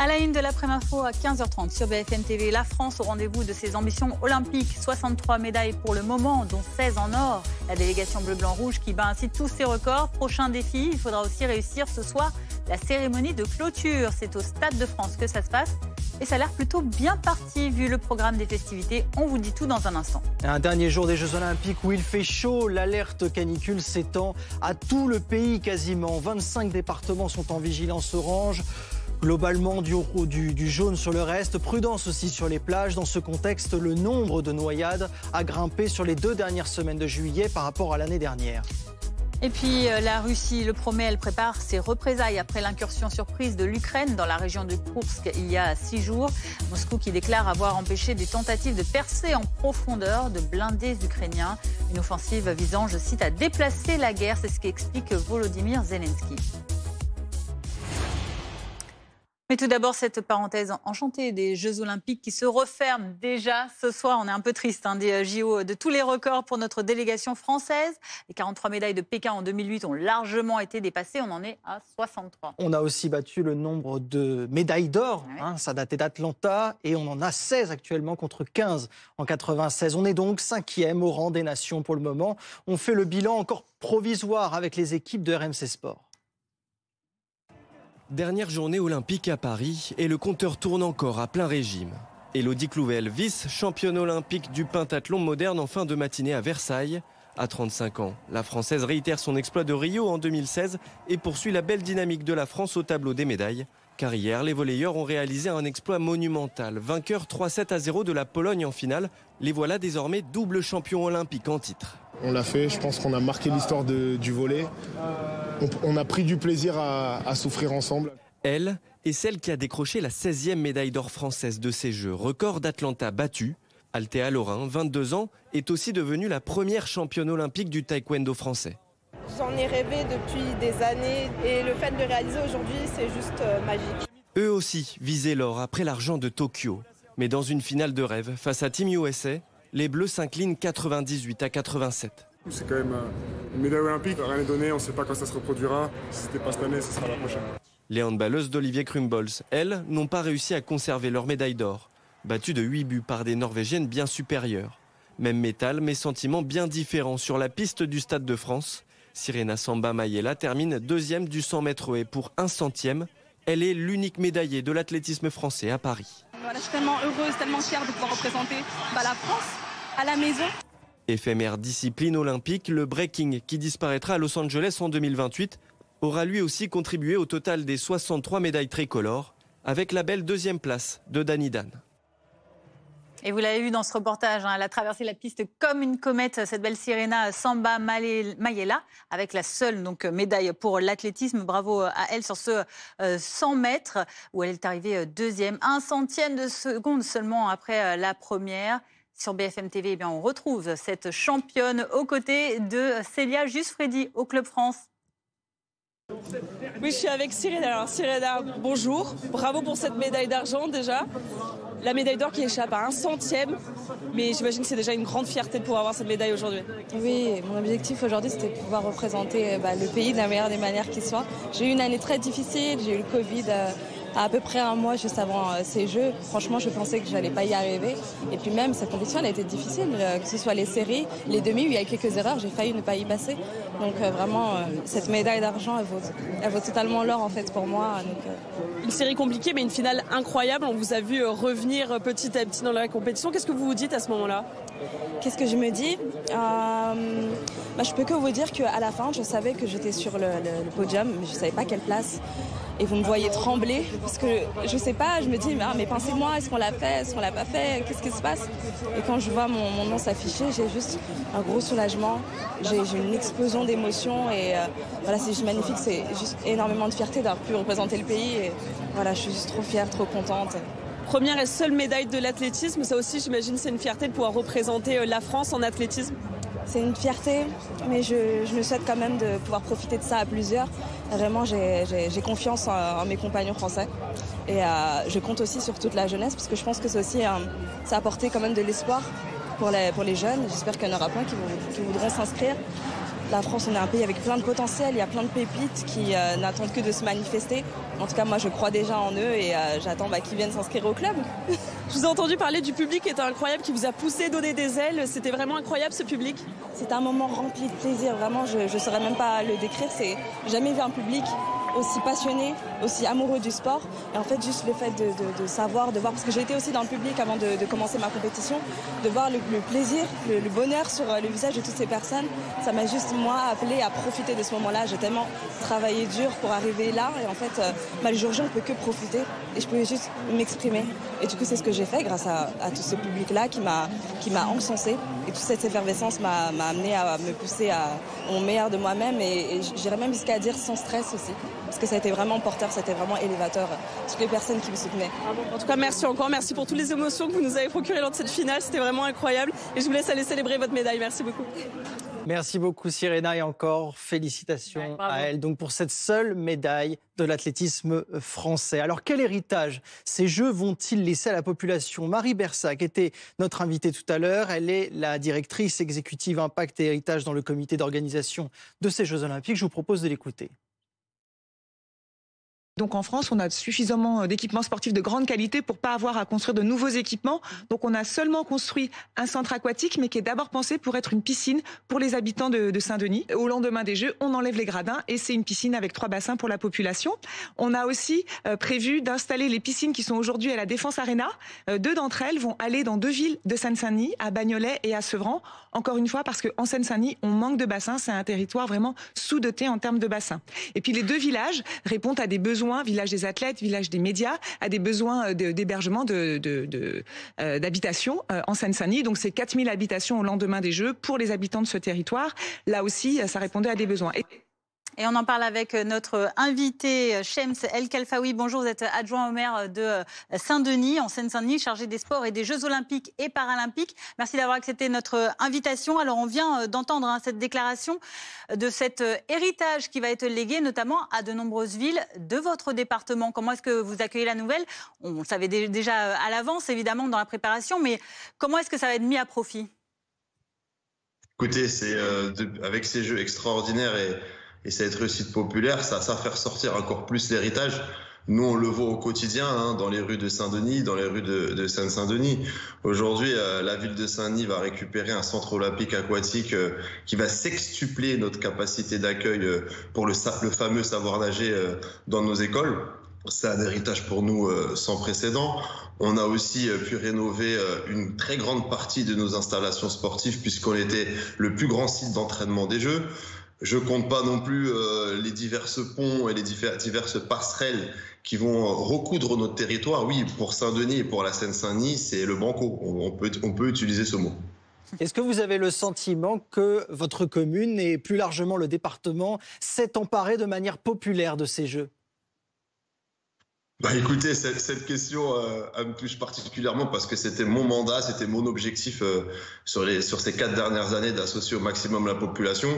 À la une de l'après-info à 15h30 sur BFM TV, la France au rendez-vous de ses ambitions olympiques. 63 médailles pour le moment, dont 16 en or. La délégation bleu-blanc-rouge qui bat ainsi tous ses records. Prochain défi, il faudra aussi réussir ce soir la cérémonie de clôture. C'est au Stade de France que ça se passe. Et ça a l'air plutôt bien parti vu le programme des festivités. On vous dit tout dans un instant. Un dernier jour des Jeux Olympiques où il fait chaud. L'alerte canicule s'étend à tout le pays quasiment. 25 départements sont en vigilance orange. Globalement, du jaune sur le reste. Prudence aussi sur les plages. Dans ce contexte, le nombre de noyades a grimpé sur les 2 dernières semaines de juillet par rapport à l'année dernière. Et puis la Russie le promet, elle prépare ses représailles après l'incursion surprise de l'Ukraine dans la région de Koursk il y a 6 jours. Moscou qui déclare avoir empêché des tentatives de percée en profondeur de blindés ukrainiens. Une offensive visant, je cite, à déplacer la guerre. C'est ce qu'explique Volodymyr Zelensky. Mais tout d'abord, cette parenthèse enchantée des Jeux Olympiques qui se referment déjà ce soir. On est un peu triste des JO, de tous les records pour notre délégation française. Les 43 médailles de Pékin en 2008 ont largement été dépassées. On en est à 63. On a aussi battu le nombre de médailles d'or. Ça datait d'Atlanta et on en a 16 actuellement contre 15 en 96. On est donc 5e au rang des nations pour le moment. On fait le bilan encore provisoire avec les équipes de RMC Sport. Dernière journée olympique à Paris et le compteur tourne encore à plein régime. Élodie Clouvel, vice-championne olympique du pentathlon moderne en fin de matinée à Versailles. À 35 ans, la Française réitère son exploit de Rio en 2016 et poursuit la belle dynamique de la France au tableau des médailles. Car hier, les volleyeurs ont réalisé un exploit monumental. Vainqueurs 3-7-0 de la Pologne en finale, les voilà désormais double champion olympique en titre. On l'a fait, je pense qu'on a marqué l'histoire du volley. On a pris du plaisir à souffrir ensemble. Elle est celle qui a décroché la 16e médaille d'or française de ces Jeux, record d'Atlanta battu. Althea Lorrain, 22 ans, est aussi devenue la première championne olympique du taekwondo français. J'en ai rêvé depuis des années et le fait de le réaliser aujourd'hui, c'est juste magique. Eux aussi visaient l'or après l'argent de Tokyo. Mais dans une finale de rêve, face à Team USA, les Bleus s'inclinent 98-87. C'est quand même une médaille olympique, rien n'est donné, on ne sait pas quand ça se reproduira. Si ce n'était pas cette année, ce sera la prochaine. Les handballeuses d'Olivier Krumbols, elles, n'ont pas réussi à conserver leur médaille d'or. Battues de 8 buts par des Norvégiennes bien supérieures. Même métal, mais sentiments bien différents sur la piste du Stade de France. Sirena Samba Mayela termine 2e du 100 mètres haies pour 1 centième. Elle est l'unique médaillée de l'athlétisme français à Paris. Voilà, je suis tellement heureuse, tellement fière de pouvoir représenter la France à la maison. Éphémère discipline olympique, le breaking qui disparaîtra à Los Angeles en 2028 aura lui aussi contribué au total des 63 médailles tricolores avec la belle 2e place de Dani Dan. Et vous l'avez vu dans ce reportage, elle a traversé la piste comme une comète, cette belle Sirena Samba Mayela, avec la seule médaille pour l'athlétisme. Bravo à elle sur ce 100 mètres où elle est arrivée 2e, 1 centième de seconde seulement après la première. Sur BFM TV, on retrouve cette championne aux côtés de Célia Juste-Freddy au Club France. Oui, je suis avec Sirena. Alors, Sirena, bonjour. Bravo pour cette médaille d'argent déjà. La médaille d'or qui échappe à 1 centième. Mais j'imagine que c'est déjà une grande fierté de pouvoir avoir cette médaille aujourd'hui. Oui, mon objectif aujourd'hui, c'était de pouvoir représenter le pays de la meilleure des manières qui soit. J'ai eu une année très difficile. J'ai eu le Covid à peu près 1 mois juste avant ces Jeux. Franchement, je pensais que je n'allais pas y arriver. Et puis même, cette compétition, elle a été difficile. Que ce soit les séries, les demi, où il y a quelques erreurs, j'ai failli ne pas y passer. Donc vraiment, cette médaille d'argent, elle vaut totalement l'or en fait pour moi. Une série compliquée, mais une finale incroyable. On vous a vu revenir petit à petit dans la compétition. Qu'est-ce que vous vous dites à ce moment-là ? Qu'est-ce que je me dis ? Je peux que vous dire qu'à la fin, je savais que j'étais sur le podium, mais je ne savais pas quelle place. Et vous me voyez trembler, parce que je sais pas, je me dis, mais pensez-moi, est-ce qu'on l'a fait, est-ce qu'on l'a pas fait, qu'est-ce qui se passe ? Et quand je vois mon nom s'afficher, j'ai juste un gros soulagement, j'ai une explosion d'émotions et c'est juste magnifique, c'est juste énormément de fierté d'avoir pu représenter le pays et je suis juste trop fière, trop contente. Première et seule médaille de l'athlétisme, ça aussi j'imagine c'est une fierté de pouvoir représenter la France en athlétisme. C'est une fierté, mais je me souhaite quand même de pouvoir profiter de ça à plusieurs. Vraiment, j'ai confiance en mes compagnons français. Et je compte aussi sur toute la jeunesse, parce que je pense que c'est aussi, ça a apporté quand même de l'espoir pour les jeunes. J'espère qu'il y en aura plein qui voudront s'inscrire. La France, on est un pays avec plein de potentiel, il y a plein de pépites qui n'attendent que de se manifester. En tout cas, moi, je crois déjà en eux et j'attends qu'ils viennent s'inscrire au club. Je vous ai entendu parler du public qui était incroyable, qui vous a poussé, donné des ailes. C'était vraiment incroyable, ce public. C'était un moment rempli de plaisir, vraiment, je ne saurais même pas le décrire. J'ai jamais vu un public aussi passionné, aussi amoureux du sport. Et en fait, juste le fait de savoir, de voir, parce que j'ai été aussi dans le public avant de commencer ma compétition, de voir le plaisir, le bonheur sur le visage de toutes ces personnes, ça m'a juste, moi, appelé à profiter de ce moment-là. J'ai tellement travaillé dur pour arriver là. Et en fait, le jour J, on ne peut que profiter. Et je pouvais juste m'exprimer. Et du coup, c'est ce que j'ai fait grâce à tout ce public-là qui m'a encensé. Et toute cette effervescence m'a amené à me pousser à mon meilleur de moi-même. Et j'irais même jusqu'à dire sans stress aussi. Parce que ça a été vraiment porteur, ça a été vraiment élévateur. Toutes les personnes qui me soutenaient. En tout cas, merci encore. Merci pour toutes les émotions que vous nous avez procurées lors de cette finale. C'était vraiment incroyable. Et je vous laisse aller célébrer votre médaille. Merci beaucoup. Merci beaucoup Sirena et encore félicitations à elle donc pour cette seule médaille de l'athlétisme français. Alors quel héritage ces Jeux vont-ils laisser à la population? Marie Bersac était notre invitée tout à l'heure. Elle est la directrice exécutive Impact et Héritage dans le comité d'organisation de ces Jeux Olympiques. Je vous propose de l'écouter. Donc en France, on a suffisamment d'équipements sportifs de grande qualité pour pas avoir à construire de nouveaux équipements. Donc on a seulement construit un centre aquatique, mais qui est d'abord pensé pour être une piscine pour les habitants de Saint-Denis. Au lendemain des Jeux, on enlève les gradins et c'est une piscine avec 3 bassins pour la population. On a aussi prévu d'installer les piscines qui sont aujourd'hui à la Défense Arena. 2 d'entre elles vont aller dans 2 villes de Seine-Saint-Denis, à Bagnolet et à Sevran. Encore une fois, parce qu'en Seine-Saint-Denis, on manque de bassins. C'est un territoire vraiment sous-doté en termes de bassins. Et puis les 2 villages répondent à des besoins, village des athlètes, village des médias, à des besoins d'hébergement, d'habitation en Seine-Saint-Denis. Donc c'est 4000 habitations au lendemain des Jeux pour les habitants de ce territoire. Là aussi, ça répondait à des besoins. Et on en parle avec notre invité Shems El Khalfaoui. Bonjour, vous êtes adjoint au maire de Saint-Denis, en Seine-Saint-Denis, chargé des sports et des Jeux Olympiques et Paralympiques. Merci d'avoir accepté notre invitation. Alors on vient d'entendre cette déclaration de cet héritage qui va être légué notamment à de nombreuses villes de votre département. Comment est-ce que vous accueillez la nouvelle? On le savait déjà à l'avance, évidemment, dans la préparation, mais comment est-ce que ça va être mis à profit? Écoutez, c'est avec ces Jeux extraordinaires et cette réussite populaire, ça fait ressortir encore plus l'héritage. Nous, on le voit au quotidien, dans les rues de Saint-Denis, dans les rues de Seine-Saint-Denis. Aujourd'hui, la ville de Saint-Denis va récupérer un centre olympique aquatique qui va sextupler notre capacité d'accueil pour le fameux savoir nager dans nos écoles. C'est un héritage pour nous sans précédent. On a aussi pu rénover une très grande partie de nos installations sportives puisqu'on était le plus grand site d'entraînement des Jeux. Je compte pas non plus les divers ponts et les diverses passerelles qui vont recoudre notre territoire. Oui, pour Saint-Denis et pour la Seine-Saint-Denis, c'est le banco. On peut utiliser ce mot. Est-ce que vous avez le sentiment que votre commune et plus largement le département s'est emparé de manière populaire de ces Jeux ? Écoutez, cette question elle me touche particulièrement parce que c'était mon mandat, c'était mon objectif sur ces 4 dernières années d'associer au maximum la population.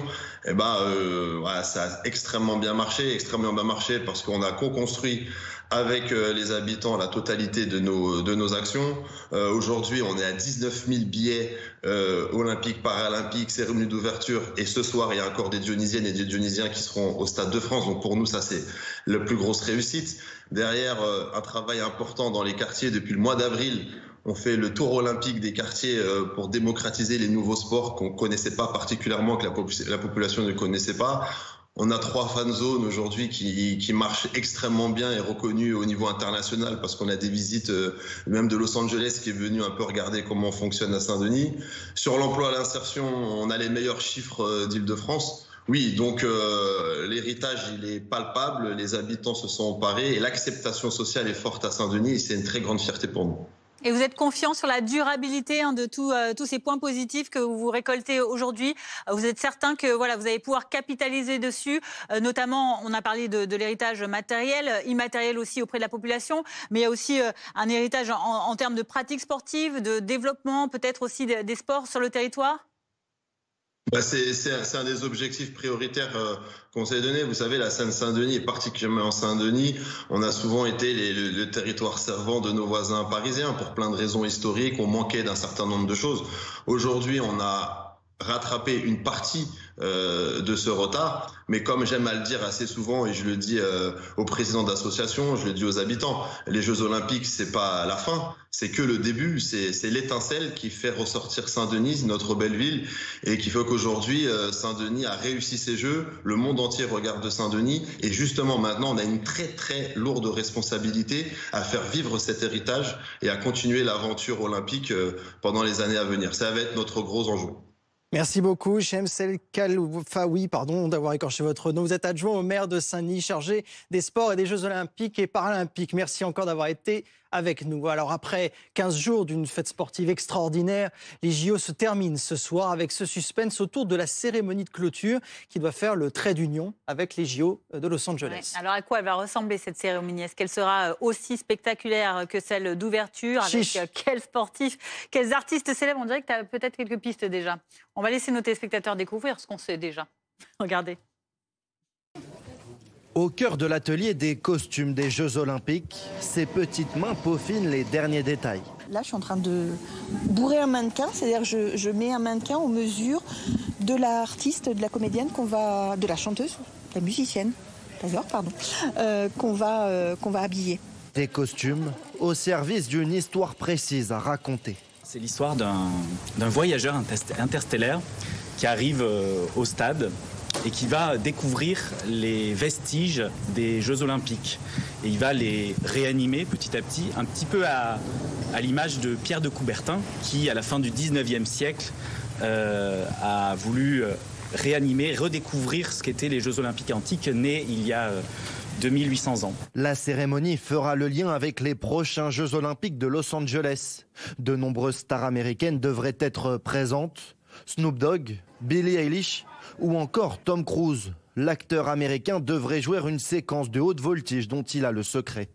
Et voilà, ça a extrêmement bien marché parce qu'on a co-construit avec les habitants la totalité de nos actions. Aujourd'hui, on est à 19 000 billets olympiques, paralympiques, cérémonie d'ouverture. Et ce soir, il y a encore des Dionysiennes et des Dionysiens qui seront au Stade de France. Donc pour nous, ça c'est la plus grosse réussite. Derrière, un travail important dans les quartiers. Depuis le mois d'avril, on fait le tour olympique des quartiers pour démocratiser les nouveaux sports qu'on ne connaissait pas particulièrement, que la population ne connaissait pas. On a 3 fan zones aujourd'hui qui marchent extrêmement bien et reconnues au niveau international parce qu'on a des visites même de Los Angeles qui est venu un peu regarder comment on fonctionne à Saint-Denis. Sur l'emploi et l'insertion, on a les meilleurs chiffres d'Île-de-France. Oui, donc l'héritage, il est palpable, les habitants se sont emparés et l'acceptation sociale est forte à Saint-Denis et c'est une très grande fierté pour nous. Et vous êtes confiant sur la durabilité de tous ces points positifs que vous récoltez aujourd'hui. Vous êtes certain que voilà, vous allez pouvoir capitaliser dessus. Notamment, on a parlé de l'héritage matériel, immatériel aussi auprès de la population. Mais il y a aussi un héritage en termes de pratiques sportives, de développement, peut-être aussi des sports sur le territoire. C'est un des objectifs prioritaires qu'on s'est donné. Vous savez, la Seine-Saint-Denis, et particulièrement Saint-Denis, on a souvent été le territoire servant de nos voisins parisiens pour plein de raisons historiques. On manquait d'un certain nombre de choses. Aujourd'hui, on a rattraper une partie de ce retard. Mais comme j'aime à le dire assez souvent, et je le dis au président d'association, je le dis aux habitants, les Jeux Olympiques, c'est pas la fin, c'est que le début, c'est l'étincelle qui fait ressortir Saint-Denis, notre belle ville, et qui fait qu'aujourd'hui, Saint-Denis a réussi ses Jeux, le monde entier regarde Saint-Denis, et justement maintenant, on a une très très lourde responsabilité à faire vivre cet héritage et à continuer l'aventure olympique pendant les années à venir. Ça va être notre gros enjeu. Merci beaucoup, Chemsel Kalfaoui, d'avoir écorché votre nom. Vous êtes adjoint au maire de Saint-Denis, chargé des sports et des Jeux olympiques et paralympiques. Merci encore d'avoir été avec nous. Alors après 15 jours d'une fête sportive extraordinaire, les JO se terminent ce soir avec ce suspense autour de la cérémonie de clôture qui doit faire le trait d'union avec les JO de Los Angeles. Ouais. Alors à quoi elle va ressembler cette cérémonie? Est-ce qu'elle sera aussi spectaculaire que celle d'ouverture? Avec quels sportifs, quels artistes célèbres? On dirait que tu as peut-être quelques pistes déjà. On va laisser nos téléspectateurs découvrir ce qu'on sait déjà. Regardez. Au cœur de l'atelier des costumes des Jeux Olympiques, ces petites mains peaufinent les derniers détails. Là, je suis en train de bourrer un mannequin, c'est-à-dire je mets un mannequin aux mesures de l'artiste, de la comédienne de la chanteuse, de la musicienne, d'ailleurs, pardon, qu'on va habiller. Des costumes au service d'une histoire précise à raconter. C'est l'histoire d'un voyageur interstellaire qui arrive au stade et qui va découvrir les vestiges des Jeux Olympiques. Et il va les réanimer petit à petit, un petit peu à l'image de Pierre de Coubertin, qui, à la fin du 19e siècle, a voulu réanimer, redécouvrir ce qu'étaient les Jeux Olympiques antiques, nés il y a 2800 ans. La cérémonie fera le lien avec les prochains Jeux Olympiques de Los Angeles. De nombreuses stars américaines devraient être présentes. Snoop Dogg, Billie Eilish ou encore Tom Cruise. L'acteur américain devrait jouer une séquence de haute voltige dont il a le secret.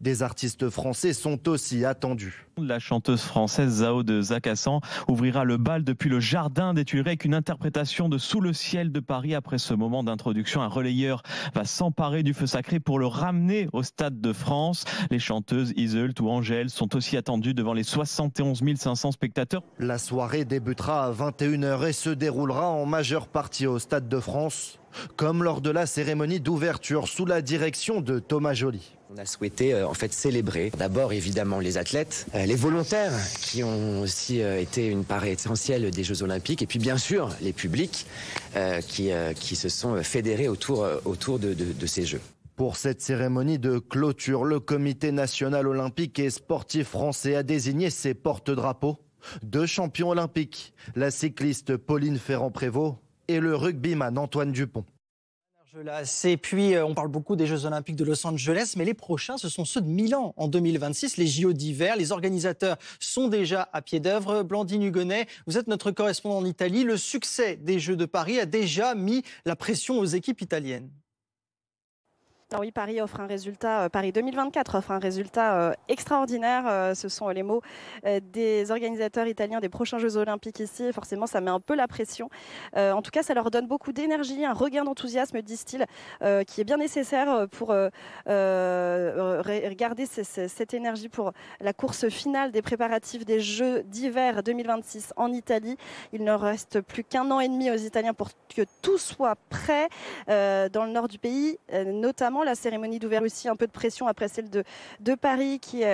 Des artistes français sont aussi attendus. La chanteuse française Zao de Zakassan ouvrira le bal depuis le jardin des Tuileries avec une interprétation de Sous le ciel de Paris. Après ce moment d'introduction, un relayeur va s'emparer du feu sacré pour le ramener au Stade de France. Les chanteuses Iseult ou Angèle sont aussi attendues devant les 71 500 spectateurs. La soirée débutera à 21h et se déroulera en majeure partie au Stade de France, comme lors de la cérémonie d'ouverture sous la direction de Thomas Joly. On a souhaité célébrer d'abord évidemment les athlètes, les volontaires qui ont aussi été une part essentielle des Jeux Olympiques et puis bien sûr les publics qui se sont fédérés autour de ces Jeux. Pour cette cérémonie de clôture, le Comité national olympique et sportif français a désigné ses porte-drapeaux. 2 champions olympiques, la cycliste Pauline Ferrand-Prévot et le rugbyman Antoine Dupont. Et puis, on parle beaucoup des Jeux Olympiques de Los Angeles, mais les prochains, ce sont ceux de Milan en 2026, les JO d'hiver. Les organisateurs sont déjà à pied d'œuvre. Blandine Hugonnet, vous êtes notre correspondant en Italie. Le succès des Jeux de Paris a déjà mis la pression aux équipes italiennes. Oui, Paris offre un résultat, Paris 2024 offre un résultat extraordinaire. Ce sont les mots des organisateurs italiens des prochains Jeux Olympiques ici. Et forcément, ça met un peu la pression. En tout cas, ça leur donne beaucoup d'énergie, un regain d'enthousiasme, disent-ils, qui est bien nécessaire pour garder cette énergie pour la course finale des préparatifs des Jeux d'hiver 2026 en Italie. Il ne reste plus qu'1 an et demi aux Italiens pour que tout soit prêt dans le nord du pays, notamment la cérémonie d'ouverture aussi, un peu de pression après celle de Paris qui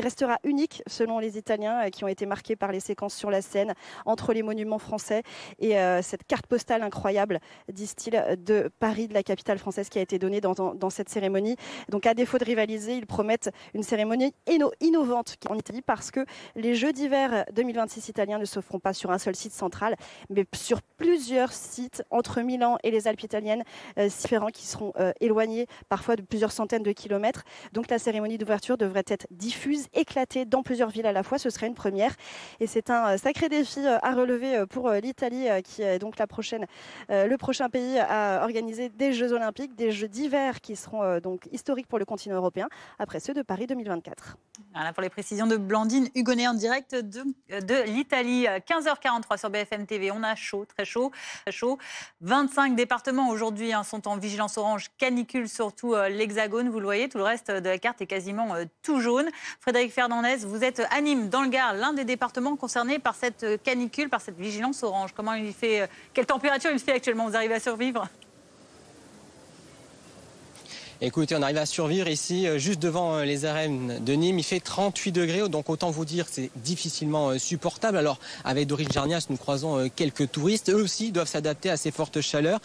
restera unique selon les Italiens qui ont été marqués par les séquences sur la Seine entre les monuments français et cette carte postale incroyable, disent-ils, de Paris, de la capitale française qui a été donnée dans cette cérémonie. Donc à défaut de rivaliser, ils promettent une cérémonie innovante en Italie parce que les Jeux d'hiver 2026 italiens ne se feront pas sur un seul site central mais sur plusieurs sites entre Milan et les Alpes italiennes différents qui seront éloignés parfois de plusieurs centaines de kilomètres. Donc la cérémonie d'ouverture devrait être diffuse, éclatée dans plusieurs villes à la fois. Ce serait une première. Et c'est un sacré défi à relever pour l'Italie qui est donc le prochain pays à organiser des Jeux Olympiques, des Jeux d'hiver qui seront donc historiques pour le continent européen après ceux de Paris 2024. Voilà pour les précisions de Blandine Hugonnet en direct de l'Italie. 15h43 sur BFM TV. On a chaud, très chaud, très chaud. 25 départements aujourd'hui sont en vigilance orange canicule canicule, surtout l'Hexagone, vous le voyez, tout le reste de la carte est quasiment tout jaune. Frédéric Fernandez, vous êtes à Nîmes, dans le Gard, l'un des départements concernés par cette canicule, par cette vigilance orange. Comment il fait, quelle température il fait actuellement? Vous arrivez à survivre? Écoutez, on arrive à survivre ici, juste devant les arènes de Nîmes. Il fait 38 degrés, donc autant vous dire que c'est difficilement supportable. Alors, avec Doris Jarnias, nous croisons quelques touristes. Eux aussi doivent s'adapter à ces fortes chaleurs.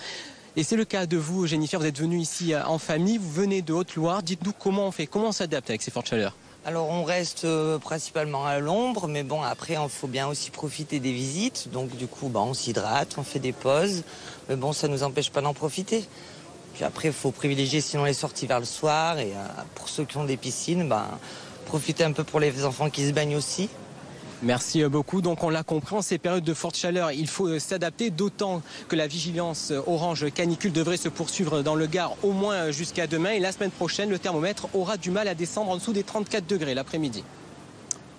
Et c'est le cas de vous, Jennifer. Vous êtes venue ici en famille, vous venez de Haute-Loire. Dites-nous comment on fait, comment on s'adapte avec ces fortes chaleurs? Alors, on reste principalement à l'ombre, mais bon, après, il faut bien aussi profiter des visites. Donc, du coup, on s'hydrate, on fait des pauses. Mais bon, ça ne nous empêche pas d'en profiter. Puis après, il faut privilégier sinon les sorties vers le soir. Et pour ceux qui ont des piscines, profiter un peu pour les enfants qui se baignent aussi. Merci beaucoup. Donc on l'a compris, en ces périodes de forte chaleur, il faut s'adapter, d'autant que la vigilance orange canicule devrait se poursuivre dans le Gard au moins jusqu'à demain. Et la semaine prochaine, le thermomètre aura du mal à descendre en dessous des 34 degrés l'après-midi.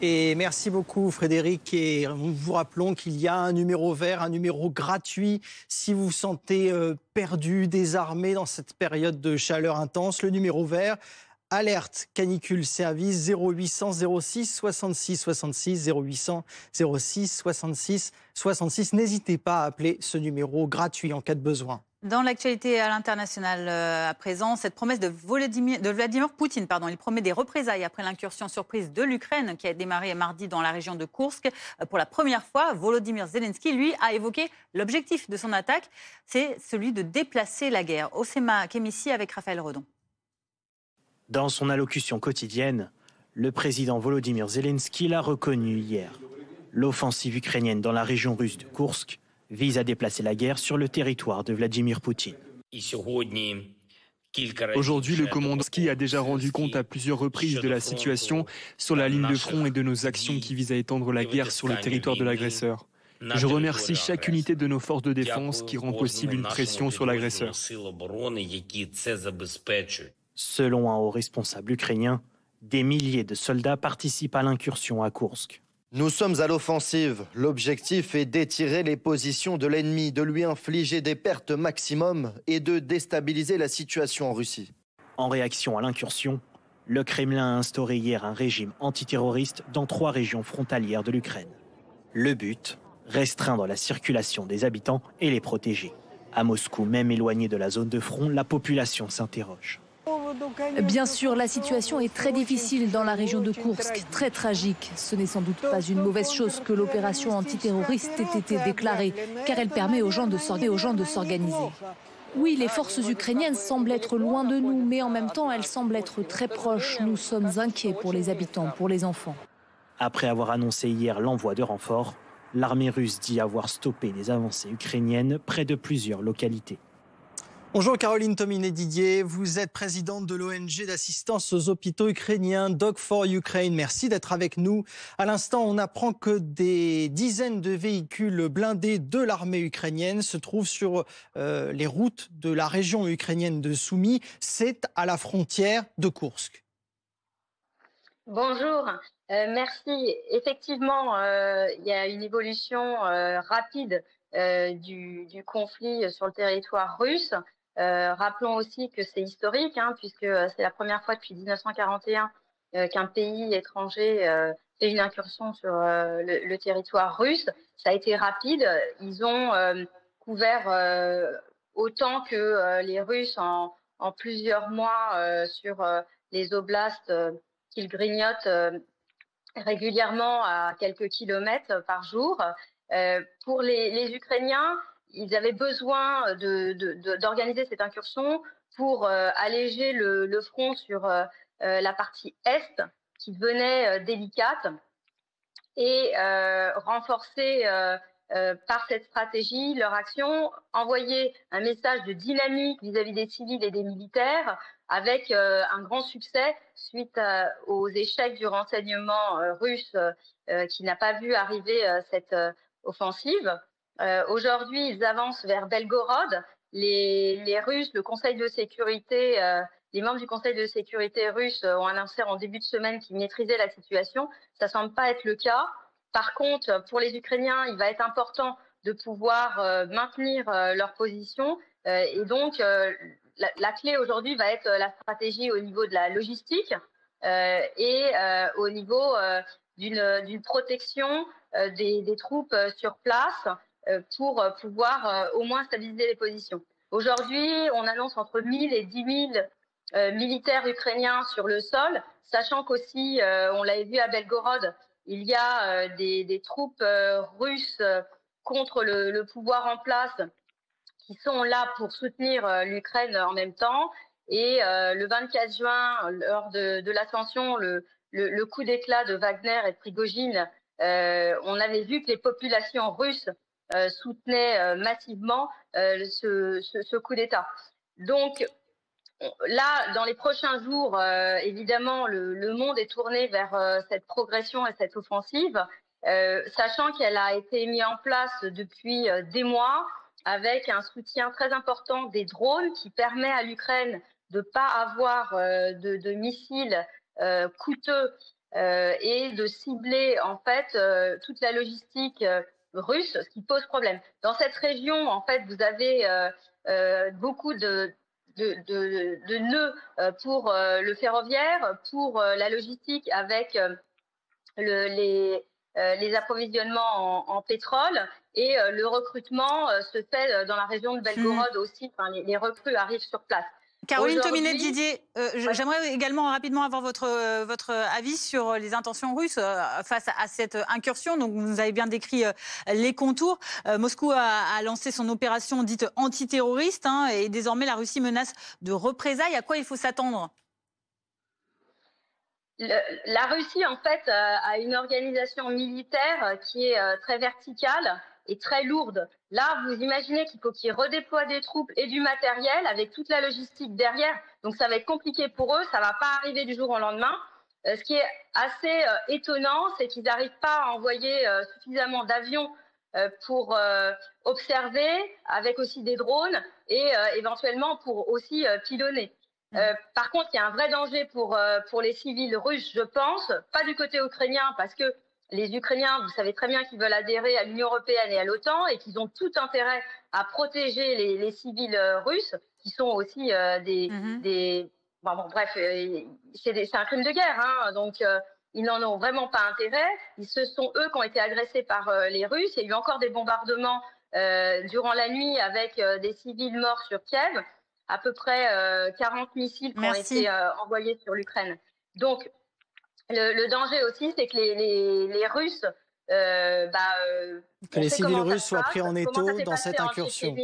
Et merci beaucoup Frédéric, et nous vous rappelons qu'il y a un numéro vert, un numéro gratuit si vous vous sentez perdu, désarmé dans cette période de chaleur intense. Le numéro vert, alerte canicule service 0800 06 66 66 0800 06 66 66. N'hésitez pas à appeler ce numéro gratuit en cas de besoin. Dans l'actualité à l'international à présent, cette promesse de Vladimir Poutine, il promet des représailles après l'incursion surprise de l'Ukraine qui a démarré mardi dans la région de Koursk. Pour la première fois, Volodymyr Zelensky, lui, a évoqué l'objectif de son attaque, c'est celui de déplacer la guerre. Osema Kemissi avec Raphaël Redon. Dans son allocution quotidienne, le président Volodymyr Zelensky l'a reconnu hier. L'offensive ukrainienne dans la région russe de Koursk vise à déplacer la guerre sur le territoire de Vladimir Poutine. Aujourd'hui, le commandant Zelensky a déjà rendu compte à plusieurs reprises de la situation sur la ligne de front et de nos actions qui visent à étendre la guerre sur le territoire de l'agresseur. Je remercie chaque unité de nos forces de défense qui rend possible une pression sur l'agresseur. Selon un haut responsable ukrainien, des milliers de soldats participent à l'incursion à Koursk. Nous sommes à l'offensive. L'objectif est d'étirer les positions de l'ennemi, de lui infliger des pertes maximum et de déstabiliser la situation en Russie. En réaction à l'incursion, le Kremlin a instauré hier un régime antiterroriste dans 3 régions frontalières de l'Ukraine. Le but, restreindre la circulation des habitants et les protéger. À Moscou, même éloigné de la zone de front, la population s'interroge. Bien sûr, la situation est très difficile dans la région de Koursk, très tragique. Ce n'est sans doute pas une mauvaise chose que l'opération antiterroriste ait été déclarée, car elle permet aux gens de s'organiser. Oui, les forces ukrainiennes semblent être loin de nous, mais en même temps, elles semblent être très proches. Nous sommes inquiets pour les habitants, pour les enfants. Après avoir annoncé hier l'envoi de renforts, l'armée russe dit avoir stoppé les avancées ukrainiennes près de plusieurs localités. Bonjour Caroline Tominé-Didier, vous êtes présidente de l'ONG d'assistance aux hôpitaux ukrainiens Dog for Ukraine. Merci d'être avec nous. À l'instant, on apprend que des dizaines de véhicules blindés de l'armée ukrainienne se trouvent sur les routes de la région ukrainienne de Soumy. C'est à la frontière de Koursk. Bonjour, merci. Effectivement, il y a une évolution rapide du conflit sur le territoire russe. Rappelons aussi que c'est historique, puisque c'est la première fois depuis 1941 qu'un pays étranger fait une incursion sur le territoire russe. Ça a été rapide. Ils ont couvert autant que les Russes en plusieurs mois sur les oblasts qu'ils grignotent régulièrement à quelques kilomètres par jour. Pour les Ukrainiens, ils avaient besoin d'organiser cette incursion pour alléger le front sur la partie est, qui devenait délicate, et renforcer par cette stratégie leur action, envoyer un message de dynamique vis-à-vis des civils et des militaires, avec un grand succès suite aux échecs du renseignement russe qui n'a pas vu arriver cette offensive. Aujourd'hui, ils avancent vers Belgorod. Les Russes, le Conseil de sécurité, les membres du Conseil de sécurité russe ont annoncé en début de semaine qu'ils maîtrisaient la situation. Ça ne semble pas être le cas. Par contre, pour les Ukrainiens, il va être important de pouvoir maintenir leur position. Et donc, la clé aujourd'hui va être la stratégie au niveau de la logistique et au niveau d'une protection des troupes sur place pour pouvoir au moins stabiliser les positions. Aujourd'hui, on annonce entre 1000 et 10 000 militaires ukrainiens sur le sol, sachant qu'aussi, on l'avait vu à Belgorod, il y a des troupes russes contre le pouvoir en place qui sont là pour soutenir l'Ukraine en même temps. Et le 24 juin, lors de l'ascension, le coup d'éclat de Wagner et de Prigojine, on avait vu que les populations russes soutenaient massivement ce coup d'État. Donc là, dans les prochains jours, évidemment, le monde est tourné vers cette progression et cette offensive, sachant qu'elle a été mise en place depuis des mois avec un soutien très important des drones qui permet à l'Ukraine de ne pas avoir de missiles coûteux et de cibler en fait toute la logistique russe, ce qui pose problème. Dans cette région, en fait, vous avez beaucoup de nœuds pour le ferroviaire, pour la logistique avec les approvisionnements en pétrole et le recrutement se fait dans la région de Belgorod aussi. Enfin, les recrues arrivent sur place. Caroline Tominet-Didier, j'aimerais également rapidement avoir votre avis sur les intentions russes face à cette incursion. Donc, vous avez bien décrit les contours. Moscou a lancé son opération dite antiterroriste et désormais la Russie menace de représailles. À quoi il faut s'attendre ? La Russie, en fait, a une organisation militaire qui est très verticale et très lourde. Là, vous imaginez qu'il faut qu'ils redéploient des troupes et du matériel avec toute la logistique derrière. Donc, ça va être compliqué pour eux. Ça ne va pas arriver du jour au lendemain. Ce qui est assez étonnant, c'est qu'ils n'arrivent pas à envoyer suffisamment d'avions pour observer, avec aussi des drones et éventuellement pour aussi pilonner. Par contre, il y a un vrai danger pour les civils russes, je pense, pas du côté ukrainien, parce que les Ukrainiens, vous savez très bien qu'ils veulent adhérer à l'Union européenne et à l'OTAN et qu'ils ont tout intérêt à protéger les civils russes, qui sont aussi bref, c'est un crime de guerre, donc ils n'en ont vraiment pas intérêt. Ce sont eux qui ont été agressés par les Russes. Il y a eu encore des bombardements durant la nuit avec des civils morts sur Kiev. À peu près 40 missiles qui ont été envoyés sur l'Ukraine. Donc, le danger aussi, c'est que les Russes... que les civils russes soient pris en étau dans cette incursion.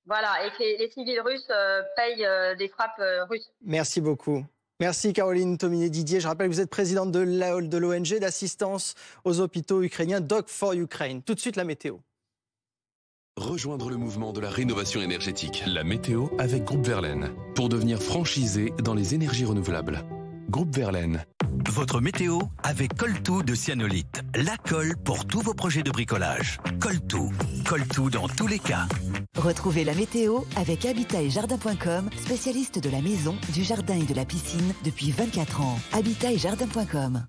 Voilà, et que les civils russes payent des frappes russes. Merci beaucoup. Merci Caroline Tominet-Didier. Je rappelle que vous êtes présidente de l'ONG d'assistance aux hôpitaux ukrainiens Doc for Ukraine. Tout de suite, la météo. Rejoindre le mouvement de la rénovation énergétique. La météo avec Groupe Verlaine. Pour devenir franchisé dans les énergies renouvelables. Groupe Verlaine. Votre météo avec Coltou de Cyanolite. La colle pour tous vos projets de bricolage. Coltou. Coltou dans tous les cas. Retrouvez la météo avec Habitat et Jardin.com, spécialiste de la maison, du jardin et de la piscine depuis 24 ans. Habitat et Jardin.com.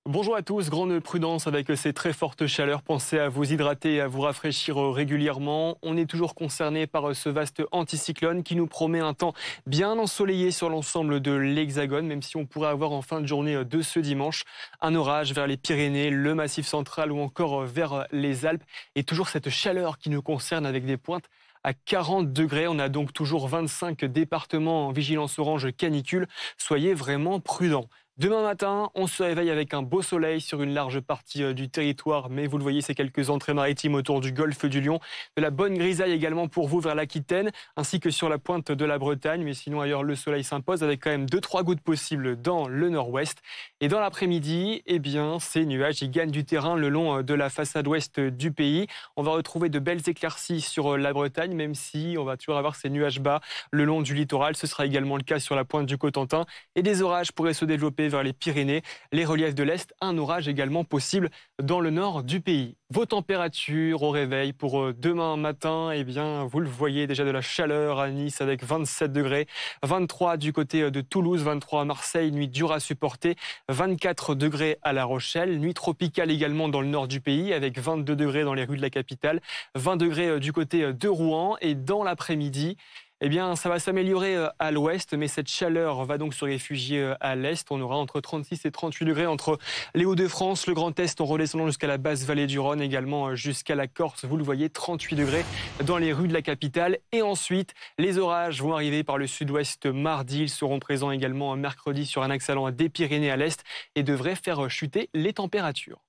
Bonjour à tous, grande prudence avec ces très fortes chaleurs. Pensez à vous hydrater et à vous rafraîchir régulièrement. On est toujours concerné par ce vaste anticyclone qui nous promet un temps bien ensoleillé sur l'ensemble de l'Hexagone, même si on pourrait avoir en fin de journée de ce dimanche un orage vers les Pyrénées, le Massif central ou encore vers les Alpes. Et toujours cette chaleur qui nous concerne avec des pointes à 40 degrés. On a donc toujours 25 départements en vigilance orange canicule. Soyez vraiment prudents. Demain matin, on se réveille avec un beau soleil sur une large partie du territoire, mais vous le voyez, c'est quelques entrées maritimes autour du golfe du Lion. De la bonne grisaille également pour vous vers l'Aquitaine, ainsi que sur la pointe de la Bretagne, mais sinon ailleurs le soleil s'impose avec quand même 2-3 gouttes possibles dans le nord-ouest. Et dans l'après-midi, eh bien, ces nuages, ils gagnent du terrain le long de la façade ouest du pays. On va retrouver de belles éclaircies sur la Bretagne, même si on va toujours avoir ces nuages bas le long du littoral. Ce sera également le cas sur la pointe du Cotentin. Et des orages pourraient se développer remonter vers les Pyrénées, les reliefs de l'Est. Un orage également possible dans le nord du pays. Vos températures au réveil pour demain matin, eh bien, vous le voyez déjà, de la chaleur à Nice avec 27 degrés, 23 du côté de Toulouse, 23 à Marseille, nuit dure à supporter, 24 degrés à La Rochelle, nuit tropicale également dans le nord du pays avec 22 degrés dans les rues de la capitale, 20 degrés du côté de Rouen et dans l'après-midi, eh bien, ça va s'améliorer à l'ouest, mais cette chaleur va donc se réfugier à l'est. On aura entre 36 et 38 degrés entre les Hauts-de-France, le Grand Est en redescendant jusqu'à la basse vallée du Rhône, également jusqu'à la Corse. Vous le voyez, 38 degrés dans les rues de la capitale. Et ensuite, les orages vont arriver par le sud-ouest mardi. Ils seront présents également mercredi sur un axe allant des Pyrénées à l'est et devraient faire chuter les températures.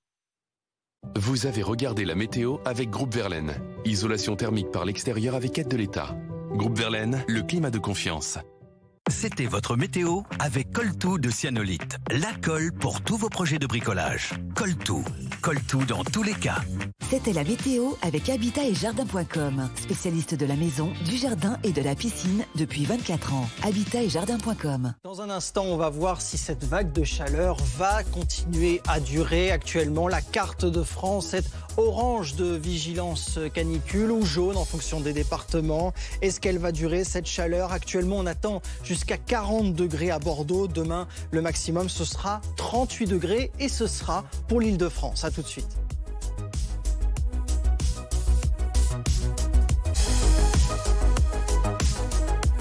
Vous avez regardé la météo avec Groupe Verlaine. Isolation thermique par l'extérieur avec aide de l'État. Groupe Verlaine, le climat de confiance. C'était votre météo avec Coltou de Cyanolite. La colle pour tous vos projets de bricolage. Coltou. Coltou dans tous les cas. C'était la météo avec Habitat et Jardin.com, spécialiste de la maison, du jardin et de la piscine depuis 24 ans. Habitat et Jardin.com. Dans un instant, on va voir si cette vague de chaleur va continuer à durer. Actuellement, la carte de France est orange de vigilance canicule ou jaune en fonction des départements. Est-ce qu'elle va durer cette chaleur? Actuellement, on attend jusqu'à 40 degrés à Bordeaux. Demain, le maximum, ce sera 38 degrés et ce sera pour l'Île-de-France. À tout de suite.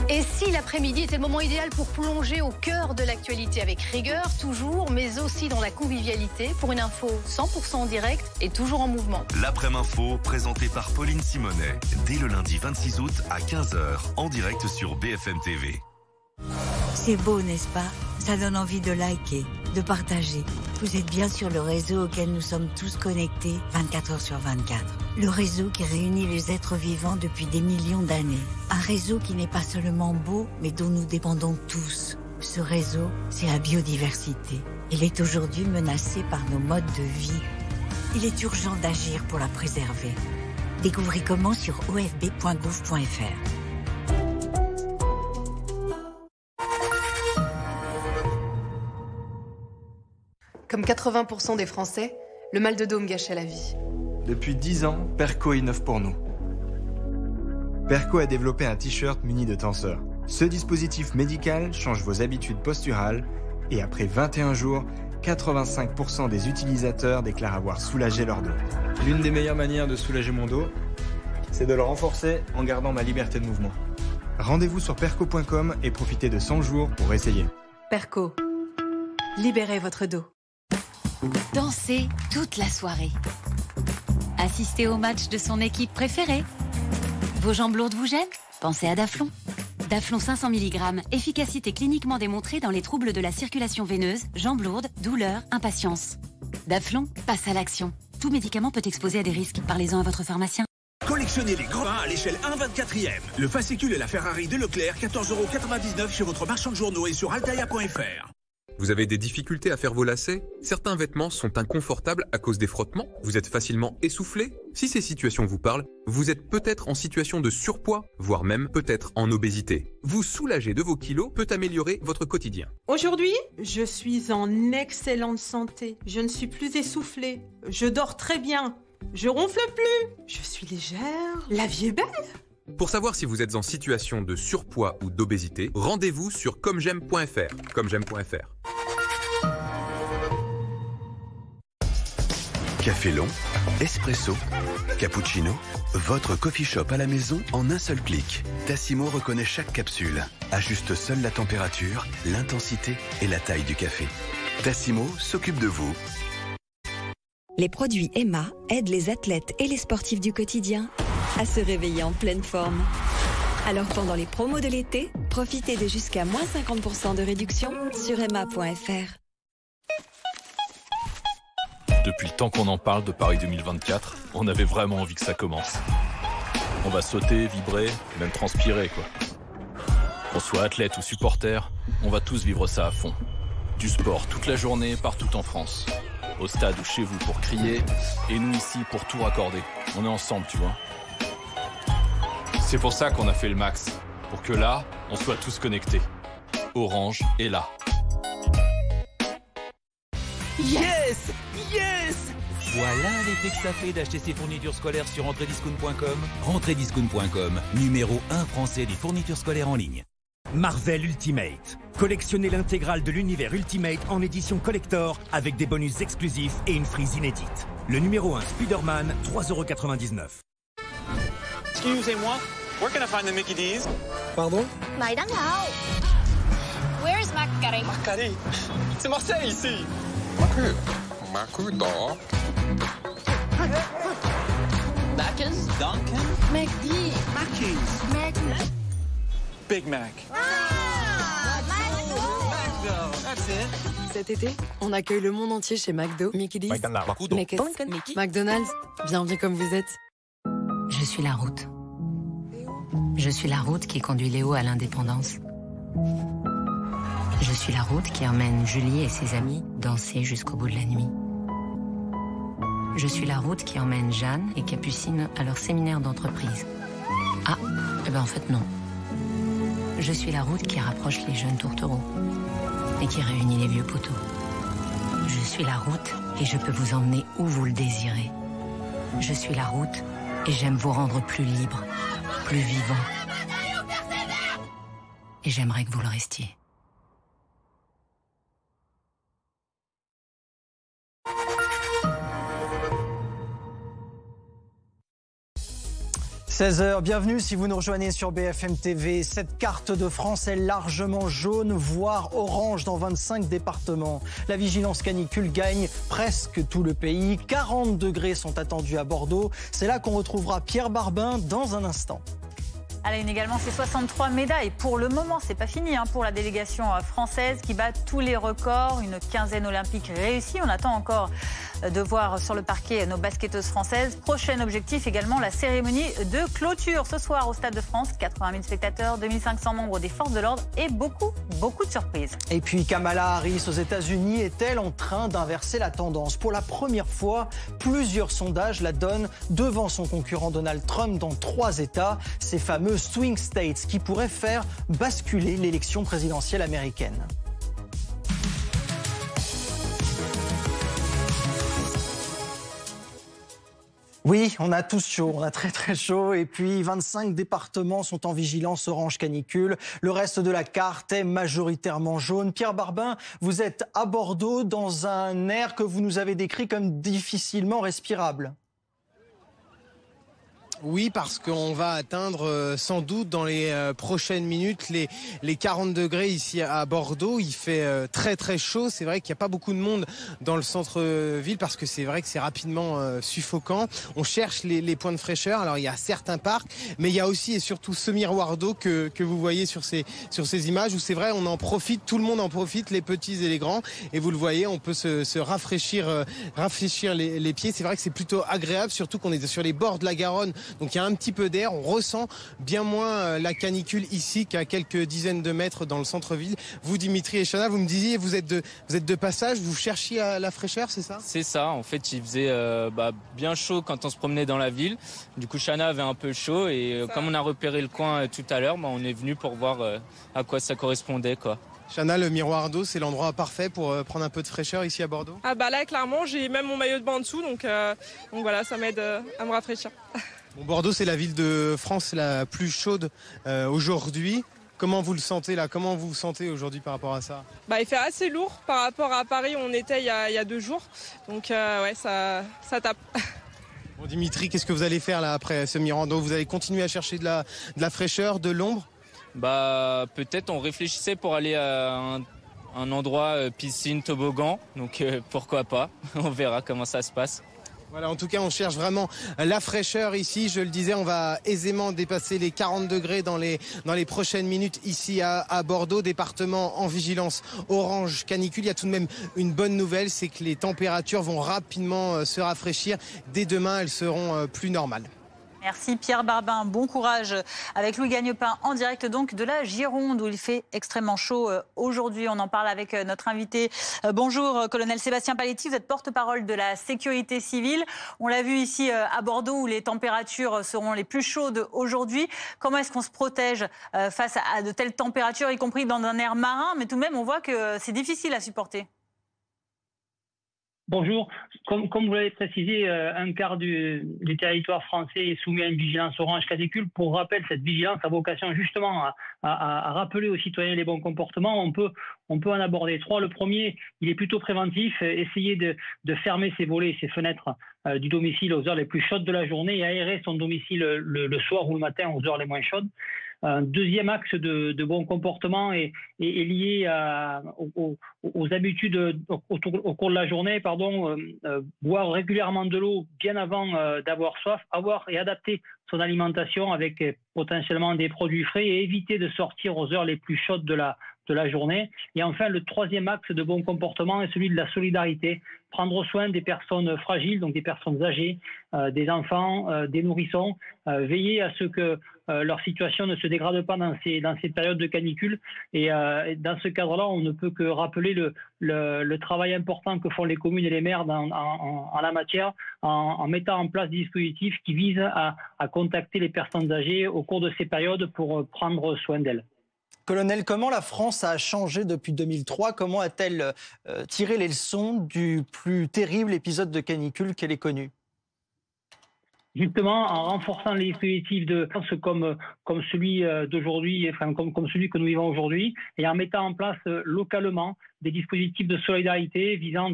Et si l'après-midi était le moment idéal pour plonger au cœur de l'actualité avec rigueur, toujours, mais aussi dans la convivialité, pour une info 100% en direct et toujours en mouvement. L'après-info, présentée par Pauline Simonet, dès le lundi 26 août à 15h, en direct sur BFM TV. C'est beau, n'est-ce pas? Ça donne envie de liker, de partager. Vous êtes bien sur le réseau auquel nous sommes tous connectés 24 heures sur 24. Le réseau qui réunit les êtres vivants depuis des millions d'années. Un réseau qui n'est pas seulement beau, mais dont nous dépendons tous. Ce réseau, c'est la biodiversité. Il est aujourd'hui menacé par nos modes de vie. Il est urgent d'agir pour la préserver. Découvrez comment sur ofb.gouv.fr. Comme 80% des Français, le mal de dos me gâchait la vie. Depuis 10 ans, Perco innove pour nous. Perco a développé un t-shirt muni de tenseur. Ce dispositif médical change vos habitudes posturales et après 21 jours, 85% des utilisateurs déclarent avoir soulagé leur dos. L'une des meilleures manières de soulager mon dos, c'est de le renforcer en gardant ma liberté de mouvement. Rendez-vous sur perco.com et profitez de 100 jours pour essayer. Perco, libérez votre dos. Danser toute la soirée. Assister au match de son équipe préférée. Vos jambes lourdes vous gênent? Pensez à Daflon. Daflon 500 mg, efficacité cliniquement démontrée dans les troubles de la circulation veineuse, jambes lourdes, douleurs, impatience. Daflon, passe à l'action. Tout médicament peut exposer à des risques. Parlez-en à votre pharmacien. Collectionnez les grands 1 à l'échelle 1/24e. Le fascicule et la Ferrari de Leclerc, 14,99 € chez votre marchand de journaux et sur altaïa.fr. Vous avez des difficultés à faire vos lacets? Certains vêtements sont inconfortables à cause des frottements? Vous êtes facilement essoufflé? Si ces situations vous parlent, vous êtes peut-être en situation de surpoids, voire même peut-être en obésité. Vous soulager de vos kilos peut améliorer votre quotidien. Aujourd'hui, je suis en excellente santé. Je ne suis plus essoufflée. Je dors très bien. Je ronfle plus. Je suis légère. La vie est belle. Pour savoir si vous êtes en situation de surpoids ou d'obésité, rendez-vous sur comej'aime.fr. Comej'aime.fr. Café long, espresso, cappuccino, votre coffee shop à la maison en un seul clic. Tassimo reconnaît chaque capsule, ajuste seule la température, l'intensité et la taille du café. Tassimo s'occupe de vous. Les produits Emma aident les athlètes et les sportifs du quotidien à se réveiller en pleine forme. Alors pendant les promos de l'été, profitez de jusqu'à moins 50% de réduction sur emma.fr. Depuis le temps qu'on en parle de Paris 2024, on avait vraiment envie que ça commence. On va sauter, vibrer, même transpirer, quoi. Qu'on soit athlète ou supporter, on va tous vivre ça à fond. Du sport toute la journée, partout en France. Au stade ou chez vous pour crier, et nous ici pour tout raccorder. On est ensemble, tu vois. C'est pour ça qu'on a fait le max, pour que là, on soit tous connectés. Orange est là. Yes! Yes! Voilà l'effet que ça fait d'acheter ses fournitures scolaires sur entrediscount.com. Entrediscount.com, numéro 1 français des fournitures scolaires en ligne. Marvel Ultimate. Collectionnez l'intégrale de l'univers Ultimate en édition collector avec des bonus exclusifs et une frise inédite. Le numéro 1 Spider-Man, 3,99 €. Excusez-moi, where can I find the Mickey D's? Pardon? Where's Macari? Macari? C'est Marseille ici. Macudor. Macca's? Duncan? McD. Macca's. Big Mac. That's it. Cet été, on accueille le monde entier chez McDo, Mickey D's, McDonald's. Bienvenue comme vous êtes. Je suis la route. Je suis la route qui conduit Léo à l'indépendance. Je suis la route qui emmène Julie et ses amis danser jusqu'au bout de la nuit. Je suis la route qui emmène Jeanne et Capucine à leur séminaire d'entreprise. Ah, eh ben en fait non. Je suis la route qui rapproche les jeunes tourtereaux et qui réunit les vieux poteaux. Je suis la route et je peux vous emmener où vous le désirez. Je suis la route et j'aime vous rendre plus libre, plus vivant. Et j'aimerais que vous le restiez. – 16h, bienvenue si vous nous rejoignez sur BFM TV. Cette carte de France est largement jaune, voire orange dans 25 départements. La vigilance canicule gagne presque tout le pays. 40 degrés sont attendus à Bordeaux. C'est là qu'on retrouvera Pierre Barbin dans un instant. À la une également, c'est 63 médailles. Pour le moment, c'est pas fini pour la délégation française qui bat tous les records. Une quinzaine olympique réussie. On attend encore de voir sur le parquet nos basketteuses françaises. Prochain objectif également, la cérémonie de clôture. Ce soir au Stade de France, 80 000 spectateurs, 2500 membres des forces de l'ordre et beaucoup de surprises. Et puis Kamala Harris aux États-Unis est-elle en train d'inverser la tendance? Pour la première fois, plusieurs sondages la donnent devant son concurrent Donald Trump dans 3 États. Ces fameux swing states qui pourraient faire basculer l'élection présidentielle américaine. Oui, on a tous chaud, on a très chaud et puis 25 départements sont en vigilance orange canicule. Le reste de la carte est majoritairement jaune. Pierre Barbin, vous êtes à Bordeaux dans un air que vous nous avez décrit comme difficilement respirable. Oui, parce qu'on va atteindre sans doute dans les prochaines minutes les 40 degrés ici à Bordeaux. Il fait très chaud. C'est vrai qu'il n'y a pas beaucoup de monde dans le centre-ville parce que c'est vrai que c'est rapidement suffocant. On cherche les points de fraîcheur. Alors il y a certains parcs, mais il y a aussi et surtout ce miroir d'eau que vous voyez sur ces images où c'est vrai on en profite, tout le monde en profite, les petits et les grands. Et vous le voyez, on peut se rafraîchir les pieds. C'est vrai que c'est plutôt agréable, surtout qu'on est sur les bords de la Garonne. Donc il y a un petit peu d'air, on ressent bien moins la canicule ici qu'à quelques dizaines de mètres dans le centre-ville. Vous, Dimitri et Chana, vous me disiez, vous êtes de passage, vous cherchiez la fraîcheur, c'est ça? C'est ça, en fait il faisait bien chaud quand on se promenait dans la ville. Du coup Chana avait un peu chaud et comme on a repéré le coin tout à l'heure, on est venu pour voir à quoi ça correspondait, quoi. Chana, le miroir d'eau, c'est l'endroit parfait pour prendre un peu de fraîcheur ici à Bordeaux? Ah bah là, clairement, j'ai même mon maillot de bain en dessous, donc voilà, ça m'aide à me rafraîchir. Bon, Bordeaux, c'est la ville de France la plus chaude aujourd'hui. Comment vous le sentez là? Comment vous vous sentez aujourd'hui par rapport à ça? Il fait assez lourd par rapport à Paris où on était il y a 2 jours. Donc ouais, ça tape. Bon, Dimitri, qu'est-ce que vous allez faire là après ce miroir d'eau? Vous allez continuer à chercher de la fraîcheur, de l'ombre? Peut-être on réfléchissait pour aller à un endroit piscine, toboggan. Donc pourquoi pas? On verra comment ça se passe. Voilà, en tout cas, on cherche vraiment la fraîcheur ici. Je le disais, on va aisément dépasser les 40 degrés dans les prochaines minutes ici à Bordeaux, département en vigilance orange canicule. Il y a tout de même une bonne nouvelle, c'est que les températures vont rapidement se rafraîchir. Dès demain, elles seront plus normales. Merci Pierre Barbin, bon courage avec Louis Gagnepin en direct donc de la Gironde où il fait extrêmement chaud aujourd'hui. On en parle avec notre invité. Bonjour colonel Sébastien Paletti, vous êtes porte-parole de la sécurité civile. On l'a vu ici à Bordeaux où les températures seront les plus chaudes aujourd'hui. Comment est-ce qu'on se protège face à de telles températures, y compris dans un air marin, mais tout de même on voit que c'est difficile à supporter? Bonjour. Comme vous l'avez précisé, un quart du territoire français est soumis à une vigilance orange canicule. Pour rappel, cette vigilance a vocation justement à rappeler aux citoyens les bons comportements. On peut en aborder 3. Le premier, il est plutôt préventif. Essayer de fermer ses volets et ses fenêtres du domicile aux heures les plus chaudes de la journée et aérer son domicile le soir ou le matin aux heures les moins chaudes. Un deuxième axe de bon comportement est lié aux habitudes au cours de la journée. Boire régulièrement de l'eau bien avant d'avoir soif, avoir et adapter son alimentation avec potentiellement des produits frais et éviter de sortir aux heures les plus chaudes de la journée. Et enfin, le troisième axe de bon comportement est celui de la solidarité. Prendre soin des personnes fragiles, donc des personnes âgées, des enfants, des nourrissons, veiller à ce que leur situation ne se dégrade pas dans ces périodes de canicule. Et dans ce cadre-là, on ne peut que rappeler le travail important que font les communes et les maires en la matière, en mettant en place des dispositifs qui visent à contacter les personnes âgées au cours de ces périodes pour prendre soin d'elles. Colonel, comment la France a changé depuis 2003 ? Comment a-t-elle tiré les leçons du plus terrible épisode de canicule qu'elle ait connu ? Justement, en renforçant les dispositifs de comme celui d'aujourd'hui, comme celui que nous vivons aujourd'hui, et en mettant en place localement des dispositifs de solidarité visant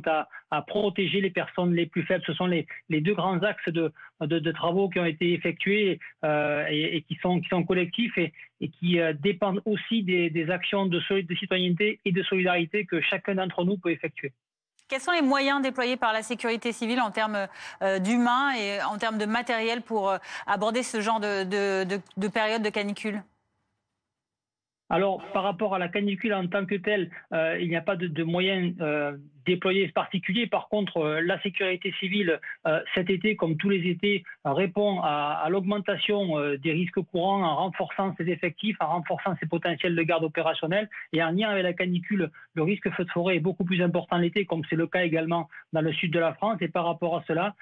à protéger les personnes les plus faibles. Ce sont les deux grands axes de travaux qui ont été effectués et qui sont collectifs et qui dépendent aussi des actions de citoyenneté et de solidarité que chacun d'entre nous peut effectuer. Quels sont les moyens déployés par la sécurité civile en termes d'humains et en termes de matériel pour aborder ce genre de période de canicule ? Alors, par rapport à la canicule en tant que telle, il n'y a pas de moyens déployés particuliers. Par contre, la sécurité civile, cet été, comme tous les étés, répond à l'augmentation des risques courants en renforçant ses effectifs, en renforçant ses potentiels de garde opérationnelle. Et en lien avec la canicule, le risque feu de forêt est beaucoup plus important l'été, comme c'est le cas également dans le sud de la France. Et par rapport à cela,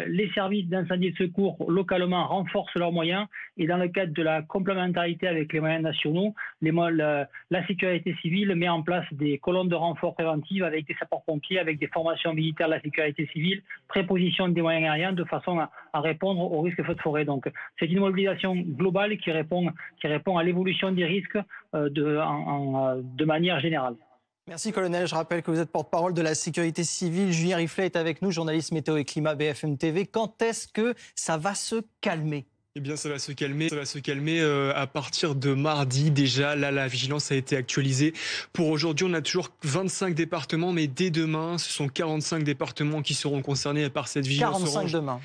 les services d'incendie et de secours localement renforcent leurs moyens. Et dans le cadre de la complémentarité avec les moyens nationaux, la sécurité civile met en place des colonnes de renfort préventives avec des sapeurs-pompiers, avec des formations militaires de la sécurité civile, préposition des moyens aériens de façon à répondre aux risques feux de forêt. Donc c'est une mobilisation globale qui répond à l'évolution des risques de manière générale. Merci colonel, je rappelle que vous êtes porte-parole de la sécurité civile. Julien Riflet est avec nous, journaliste météo et climat BFM TV. Quand est-ce que ça va se calmer ? Eh bien, ça va se calmer à partir de mardi. Déjà, là, la vigilance a été actualisée. Pour aujourd'hui, on a toujours 25 départements, mais dès demain, ce sont 45 départements qui seront concernés par cette vigilance orange. 45 demain.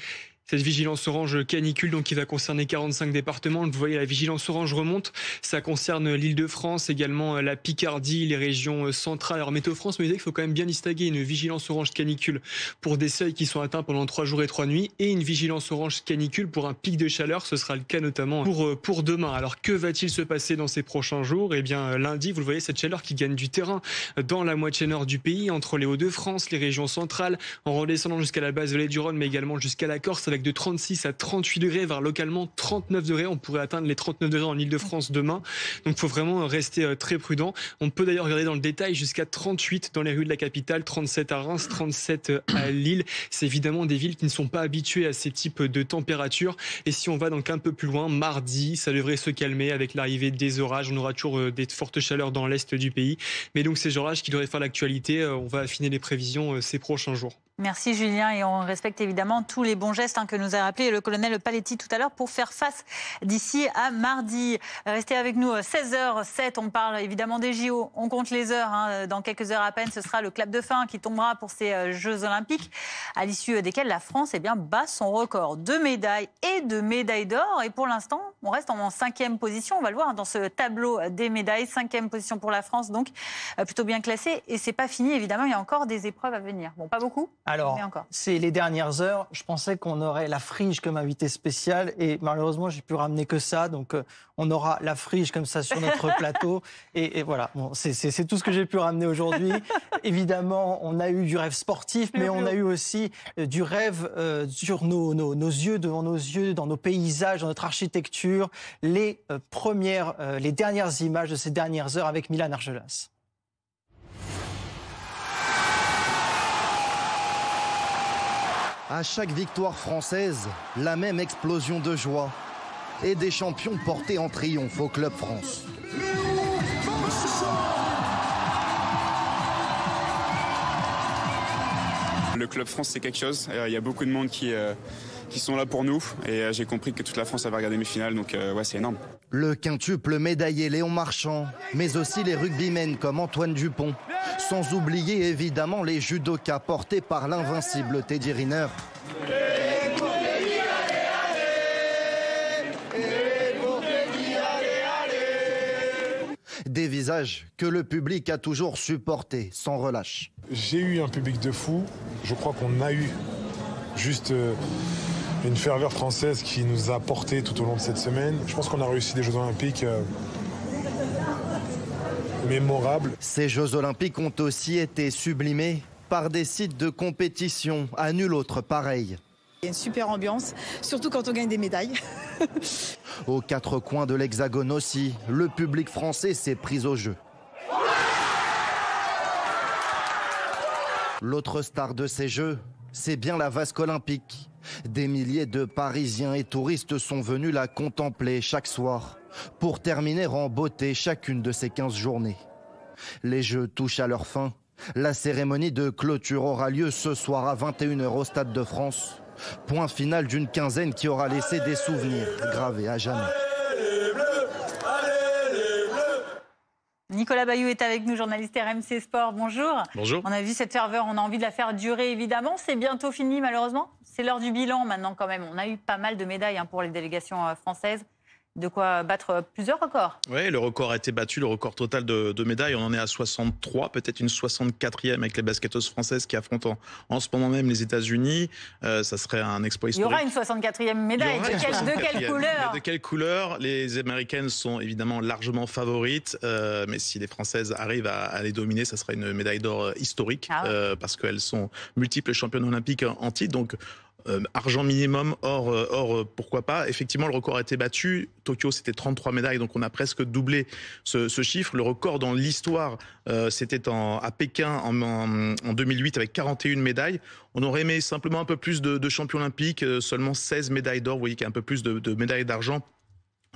Cette vigilance orange canicule, donc qui va concerner 45 départements. Vous voyez, la vigilance orange remonte. Ça concerne l'Île-de-France, également la Picardie, les régions centrales. Alors, Météo France me disait qu'il faut quand même bien distinguer une vigilance orange canicule pour des seuils qui sont atteints pendant 3 jours et 3 nuits et une vigilance orange canicule pour un pic de chaleur. Ce sera le cas notamment pour demain. Alors, que va-t-il se passer dans ces prochains jours ? Eh bien, lundi, vous le voyez, cette chaleur qui gagne du terrain dans la moitié nord du pays, entre les Hauts-de-France, les régions centrales, en redescendant jusqu'à la base vallée du Rhône, mais également jusqu'à la Corse, avec de 36 à 38 degrés, voire localement 39 degrés. On pourrait atteindre les 39 degrés en Île-de-France demain. Donc, il faut vraiment rester très prudent. On peut d'ailleurs regarder dans le détail jusqu'à 38 dans les rues de la capitale, 37 à Reims, 37 à Lille. C'est évidemment des villes qui ne sont pas habituées à ces types de températures. Et si on va donc un peu plus loin, mardi, ça devrait se calmer avec l'arrivée des orages. On aura toujours des fortes chaleurs dans l'est du pays. Mais donc, ces orages qui devraient faire l'actualité, on va affiner les prévisions ces prochains jours. Merci Julien et on respecte évidemment tous les bons gestes que nous a rappelé le colonel Paletti tout à l'heure pour faire face d'ici à mardi. Restez avec nous 16h07, on parle évidemment des JO, on compte les heures, dans quelques heures à peine ce sera le clap de fin qui tombera pour ces Jeux Olympiques à l'issue desquels la France bat son record de médailles et de médailles d'or et pour l'instant on reste en 5e position, on va le voir dans ce tableau des médailles, 5e position pour la France donc plutôt bien classée et c'est pas fini évidemment, il y a encore des épreuves à venir, bon pas beaucoup. Alors, c'est les dernières heures. Je pensais qu'on aurait la Frige comme invité spécial et malheureusement, j'ai pu ramener que ça. Donc, on aura la Frige comme ça sur notre plateau. Et voilà, bon, c'est tout ce que j'ai pu ramener aujourd'hui. Évidemment, on a eu du rêve sportif, mais on a eu aussi du rêve sur nos yeux, devant nos yeux, dans nos paysages, dans notre architecture. Les dernières images de ces dernières heures avec Milan Argelas. À chaque victoire française, la même explosion de joie. Et des champions portés en triomphe au Club France. Le Club France, c'est quelque chose. Il y a beaucoup de monde qui sont là pour nous. Et j'ai compris que toute la France avait regardé mes finales. Donc ouais, c'est énorme. Le quintuple médaillé Léon Marchand, mais aussi les rugbymen comme Antoine Dupont. Sans oublier évidemment les judokas portés par l'invincible Teddy Riner. Des visages que le public a toujours supportés sans relâche. J'ai eu un public de fou. Je crois qu'on a eu juste une ferveur française qui nous a porté tout au long de cette semaine. Je pense qu'on a réussi des Jeux Olympiques mémorables. Ces Jeux Olympiques ont aussi été sublimés par des sites de compétition à nul autre pareil. Il y a une super ambiance, surtout quand on gagne des médailles. Aux quatre coins de l'Hexagone aussi, le public français s'est pris au jeu. L'autre star de ces Jeux, c'est bien la vasque olympique. Des milliers de Parisiens et touristes sont venus la contempler chaque soir pour terminer en beauté chacune de ces 15 journées. Les Jeux touchent à leur fin. La cérémonie de clôture aura lieu ce soir à 21h au Stade de France. Point final d'une quinzaine qui aura laissé des souvenirs gravés à jamais. Nicolas Bayou est avec nous, journaliste RMC Sport. Bonjour. Bonjour. On a vu cette ferveur, on a envie de la faire durer évidemment. C'est bientôt fini malheureusement. C'est l'heure du bilan maintenant quand même. On a eu pas mal de médailles pour les délégations françaises. De quoi battre plusieurs records. Oui, le record a été battu, le record total de médailles. On en est à 63, peut-être une 64e avec les basketteuses françaises qui affrontent en ce moment même les États-Unis. Ça serait un exploit historique. Il y aura une 64e médaille. De quelle couleur? De quelle couleur? Les Américaines sont évidemment largement favorites. Mais si les Françaises arrivent à les dominer, ça sera une médaille d'or historique. Parce qu'elles sont multiples championnes olympiques en titre. Donc, argent minimum, or pourquoi pas. Effectivement, le record a été battu. Tokyo, c'était 33 médailles, donc on a presque doublé ce chiffre. Le record dans l'histoire, c'était à Pékin en 2008 avec 41 médailles. On aurait aimé simplement un peu plus de champions olympiques, seulement 16 médailles d'or. Vous voyez qu'il y a un peu plus de médailles d'argent.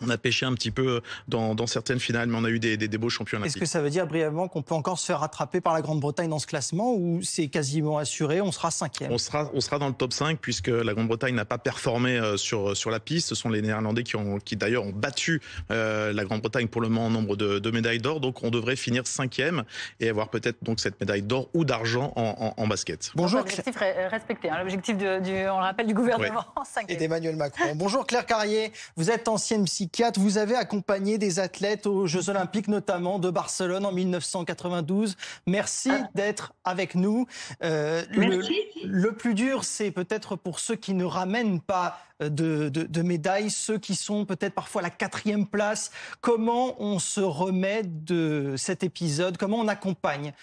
On a pêché un petit peu dans certaines finales, mais on a eu des beaux champions olympiques. Est-ce que ça veut dire brièvement qu'on peut encore se faire rattraper par la Grande-Bretagne dans ce classement ou c'est quasiment assuré, on sera 5e? On sera dans le top 5 puisque la Grande-Bretagne n'a pas performé sur la piste. Ce sont les Néerlandais qui d'ailleurs ont battu la Grande-Bretagne pour le moment en nombre de médailles d'or. Donc on devrait finir 5e et avoir peut-être donc cette médaille d'or ou d'argent en basket. Bonjour. L'objectif respecté, l'objectif on le rappelle, du gouvernement. Ouais. Et d'Emmanuel Macron. Bonjour Claire Carrier, vous êtes ancienne psychiatre. Vous avez accompagné des athlètes aux Jeux Olympiques, notamment de Barcelone en 1992. Merci d'être avec nous. Le plus dur, c'est peut-être pour ceux qui ne ramènent pas de médailles, ceux qui sont peut-être parfois à la 4e place. Comment on se remet de cet épisode? Comment on accompagne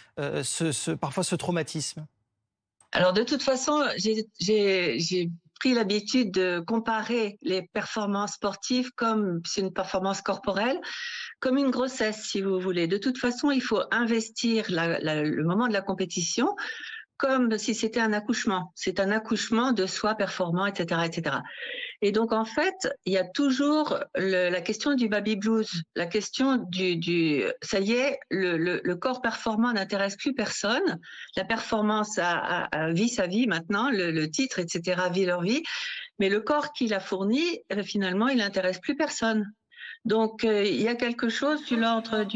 parfois ce traumatisme? Alors de toute façon, j'ai pris l'habitude de comparer les performances sportives comme c'est une performance corporelle, comme une grossesse si vous voulez. De toute façon, il faut investir le moment de la compétition comme si c'était un accouchement. C'est un accouchement de soi performant, etc., etc. Et donc, en fait, il y a toujours la question du baby blues, la question ça y est, le corps performant n'intéresse plus personne. La performance vit sa vie maintenant, le titre, etc., vit leur vie. Mais le corps qui l'a fourni, finalement, il n'intéresse plus personne. Donc, il y a quelque chose de l'ordre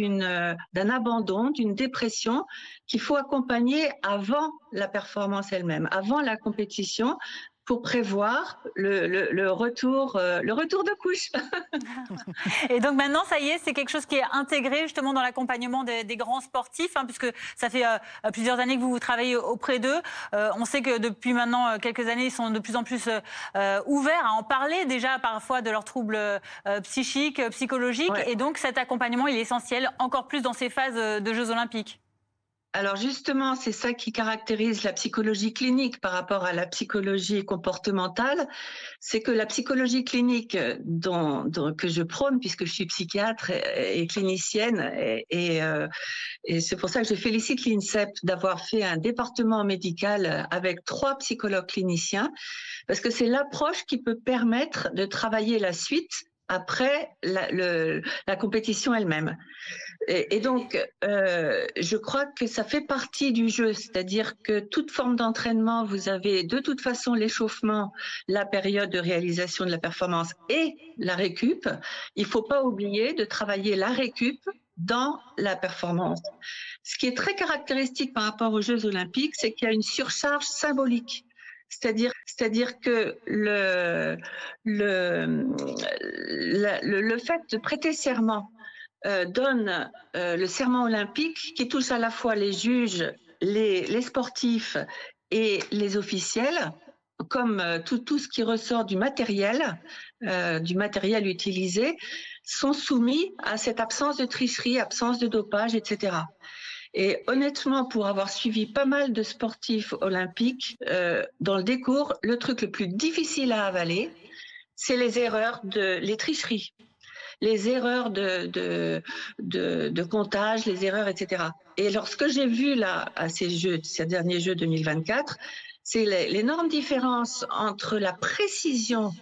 d'un abandon, d'une dépression qu'il faut accompagner avant la performance elle-même, avant la compétition, pour prévoir le retour de couche. Et donc maintenant, ça y est, c'est quelque chose qui est intégré justement dans l'accompagnement des grands sportifs, puisque ça fait plusieurs années que vous travaillez auprès d'eux. On sait que depuis maintenant quelques années, ils sont de plus en plus ouverts à en parler déjà parfois de leurs troubles psychiques, psychologiques. Ouais. Et donc cet accompagnement, il est essentiel encore plus dans ces phases de Jeux Olympiques. Alors justement, c'est ça qui caractérise la psychologie clinique par rapport à la psychologie comportementale, c'est que la psychologie clinique que je prône, puisque je suis psychiatre et clinicienne, et c'est pour ça que je félicite l'INSEP d'avoir fait un département médical avec 3 psychologues cliniciens, parce que c'est l'approche qui peut permettre de travailler la suite après la compétition elle-même. Et donc, je crois que ça fait partie du jeu, c'est-à-dire que toute forme d'entraînement, vous avez de toute façon l'échauffement, la période de réalisation de la performance et la récup. Il ne faut pas oublier de travailler la récup dans la performance. Ce qui est très caractéristique par rapport aux Jeux Olympiques, c'est qu'il y a une surcharge symbolique. C'est-à-dire que le fait de prêter serment donne le serment olympique qui touche à la fois les juges, les sportifs et les officiels, comme tout ce qui ressort du matériel utilisé, sont soumis à cette absence de tricherie, absence de dopage, etc. Et honnêtement, pour avoir suivi pas mal de sportifs olympiques, dans le décours, le truc le plus difficile à avaler, c'est les tricheries, les erreurs de comptage, les erreurs, etc. Et lorsque j'ai vu là, à ces derniers Jeux 2024, c'est l'énorme différence entre la précision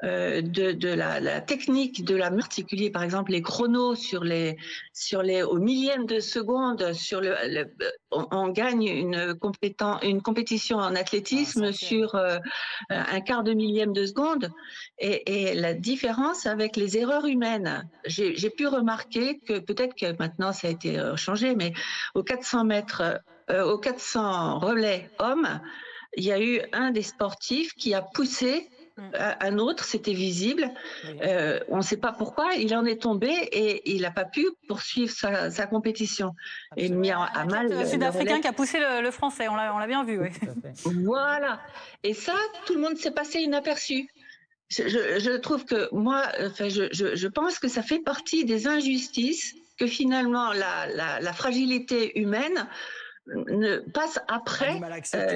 de la technique de la particulier, par exemple les chronos au millième de seconde, on gagne une compétition en athlétisme sur un quart de millième de seconde, et la différence avec les erreurs humaines. J'ai pu remarquer que peut-être que maintenant ça a été changé, mais aux 400 mètres, aux 400 relais hommes, il y a eu un des sportifs qui a poussé un autre, c'était visible. On ne sait pas pourquoi, il en est tombé et il n'a pas pu poursuivre sa compétition. Et mis à mal. Le Sud-Africain qui a poussé le Français, on l'a bien vu. Oui. Voilà. Et ça, tout le monde s'est passé inaperçu. Je trouve que moi, je pense que ça fait partie des injustices que finalement la fragilité humaine passe après,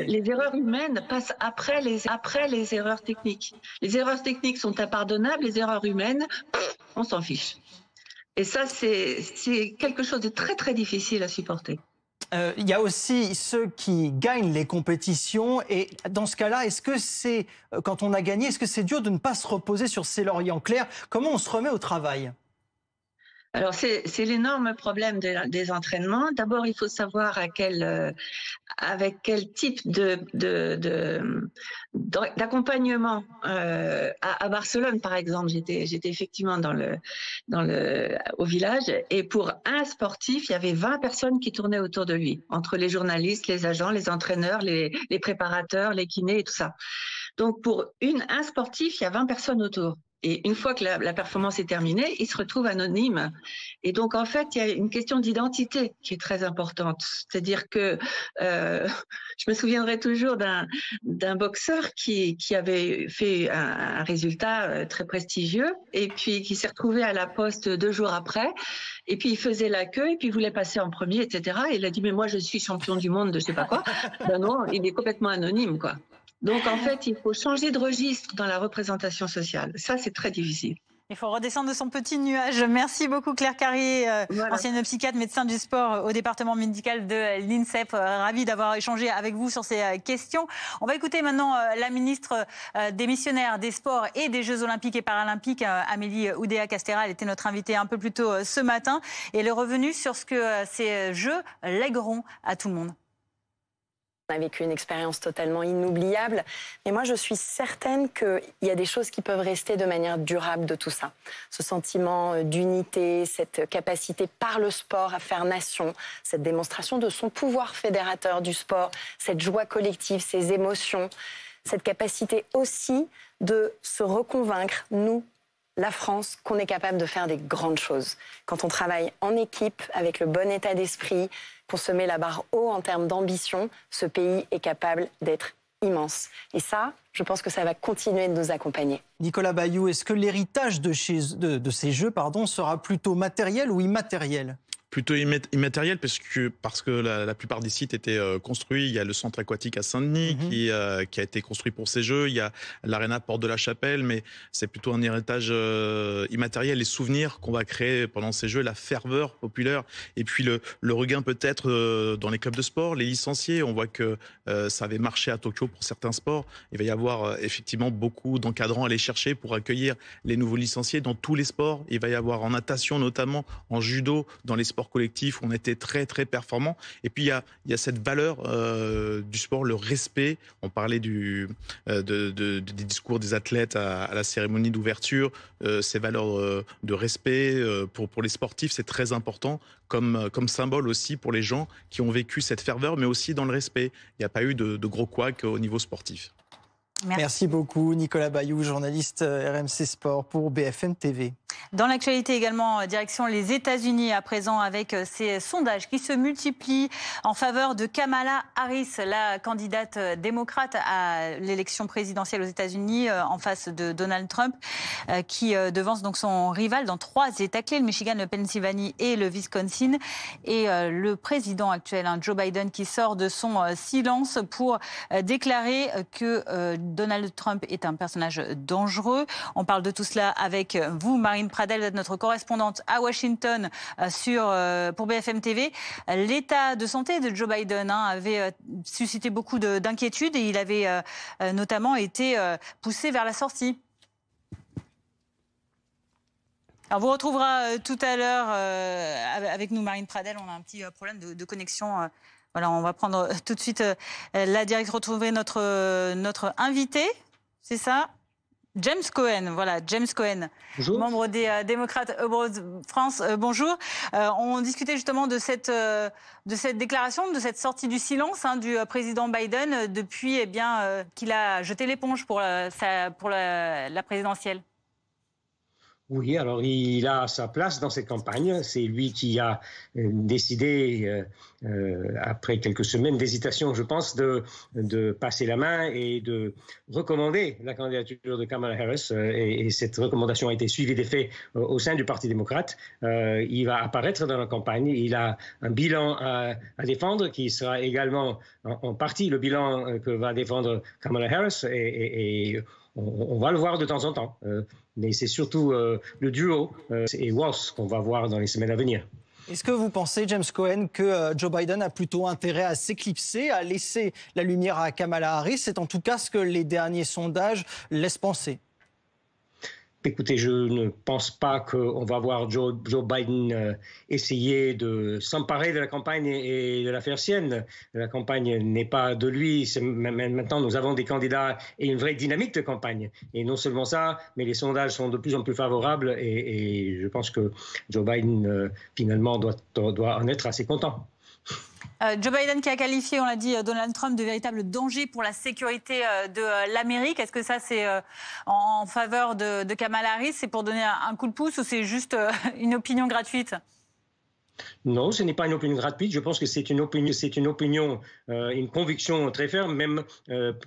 les erreurs humaines passent après les erreurs techniques. Les erreurs techniques sont impardonnables, les erreurs humaines, on s'en fiche. Et ça, c'est quelque chose de très très difficile à supporter. Il y a aussi ceux qui gagnent les compétitions, et dans ce cas-là, est-ce que c'est, quand on a gagné, est-ce que c'est dur de ne pas se reposer sur ses lauriers? En clair, comment on se remet au travail? Alors c'est l'énorme problème des entraînements. D'abord, il faut savoir avec quel type d'accompagnement. À Barcelone, par exemple, j'étais effectivement au village, et pour un sportif, il y avait 20 personnes qui tournaient autour de lui, entre les journalistes, les agents, les entraîneurs, les préparateurs, les kinés et tout ça. Donc pour un sportif, il y a 20 personnes autour. Et une fois que la performance est terminée, il se retrouve anonyme. Et donc, en fait, il y a une question d'identité qui est très importante. C'est-à-dire que je me souviendrai toujours d'un boxeur qui avait fait un résultat très prestigieux, et puis qui s'est retrouvé à la poste 2 jours après. Et puis, il faisait la queue, et puis il voulait passer en premier, etc. Et il a dit, mais moi, je suis champion du monde de je sais pas quoi. Ben non, il est complètement anonyme, quoi. Donc, en fait, il faut changer de registre dans la représentation sociale. Ça, c'est très difficile. Il faut redescendre de son petit nuage. Merci beaucoup Claire Carrier, ancienne psychiatre, médecin du sport au département médical de l'INSEP. Ravie d'avoir échangé avec vous sur ces questions. On va écouter maintenant la ministre des Missionnaires, des Sports et des Jeux Olympiques et Paralympiques, Amélie Oudéa-Castéra. Elle était notre invitée un peu plus tôt ce matin. Et elle est revenue sur ce que ces Jeux lègueront à tout le monde. On a vécu une expérience totalement inoubliable. Mais moi, je suis certaine qu'il y a des choses qui peuvent rester de manière durable de tout ça. Ce sentiment d'unité, cette capacité par le sport à faire nation, cette démonstration de son pouvoir fédérateur du sport, cette joie collective, ces émotions, cette capacité aussi de se reconvaincre, nous, la France, qu'on est capable de faire des grandes choses. Quand on travaille en équipe, avec le bon état d'esprit, qu'on se met la barre haut en termes d'ambition, ce pays est capable d'être immense. Et ça, je pense que ça va continuer de nous accompagner. Nicolas Bayou, est-ce que l'héritage de ces Jeux sera plutôt matériel ou immatériel ? Plutôt immatériel parce que la plupart des sites étaient construits. Il y a le centre aquatique à Saint-Denis qui a été construit pour ces Jeux. Il y a l'aréna Porte de la Chapelle, mais c'est plutôt un héritage immatériel, les souvenirs qu'on va créer pendant ces Jeux, la ferveur populaire et puis le regain peut-être dans les clubs de sport, les licenciés. On voit que ça avait marché à Tokyo pour certains sports. Il va y avoir effectivement beaucoup d'encadrants à aller chercher pour accueillir les nouveaux licenciés dans tous les sports. Il va y avoir en natation notamment, en judo, dans les sports collectifs où on était très très performants. Et puis il y a cette valeur du sport, le respect. On parlait des discours des athlètes à la cérémonie d'ouverture. Ces valeurs de respect pour les sportifs, c'est très important comme symbole aussi pour les gens qui ont vécu cette ferveur, mais aussi dans le respect. Il n'y a pas eu de gros couacs au niveau sportif. Merci beaucoup Nicolas Bayou, journaliste RMC Sport pour BFM TV. Dans l'actualité également, direction les États-Unis à présent avec ces sondages qui se multiplient en faveur de Kamala Harris, la candidate démocrate à l'élection présidentielle aux États-Unis en face de Donald Trump qui devance donc son rival dans 3 États clés, le Michigan, le Pennsylvanie et le Wisconsin. Et le président actuel, Joe Biden, qui sort de son silence pour déclarer que Donald Trump est un personnage dangereux. On parle de tout cela avec vous, Marine Pradel, vous êtes notre correspondante à Washington pour BFM TV. L'état de santé de Joe Biden avait suscité beaucoup d'inquiétudes et il avait notamment été poussé vers la sortie. Alors, vous retrouvera tout à l'heure avec nous, Marine Pradel. On a un petit problème de connexion. Voilà, on va prendre tout de suite la direction, retrouver notre invité. C'est ça ? James Cohen, voilà, James Cohen, bonjour. Membre des démocrates Abroad France. Bonjour. On discutait justement de cette déclaration, de cette sortie du silence du président Biden depuis qu'il a jeté l'éponge pour la présidentielle. Oui, alors il a sa place dans cette campagne. C'est lui qui a décidé, après quelques semaines d'hésitation, je pense, de passer la main et de recommander la candidature de Kamala Harris. Et cette recommandation a été suivie des faits au sein du Parti démocrate. Il va apparaître dans la campagne. Il a un bilan à défendre qui sera également en partie le bilan que va défendre Kamala Harris. Et on va le voir de temps en temps. Mais c'est surtout le duo et Walz qu'on va voir dans les semaines à venir. Est-ce que vous pensez, James Cohen, que Joe Biden a plutôt intérêt à s'éclipser, à laisser la lumière à Kamala Harris? C'est en tout cas ce que les derniers sondages laissent penser. Écoutez, je ne pense pas qu'on va voir Joe Biden essayer de s'emparer de la campagne et de la faire sienne. La campagne n'est pas de lui. Maintenant, nous avons des candidats et une vraie dynamique de campagne. Et non seulement ça, mais les sondages sont de plus en plus favorables et je pense que Joe Biden, finalement, doit en être assez content. Joe Biden qui a qualifié, on l'a dit, Donald Trump de véritable danger pour la sécurité de l'Amérique. Est-ce que ça, c'est en faveur de Kamala Harris? C'est pour donner un coup de pouce ou c'est juste une opinion gratuite? Non, ce n'est pas une opinion gratuite. Je pense que c'est une opinion, une conviction très ferme, même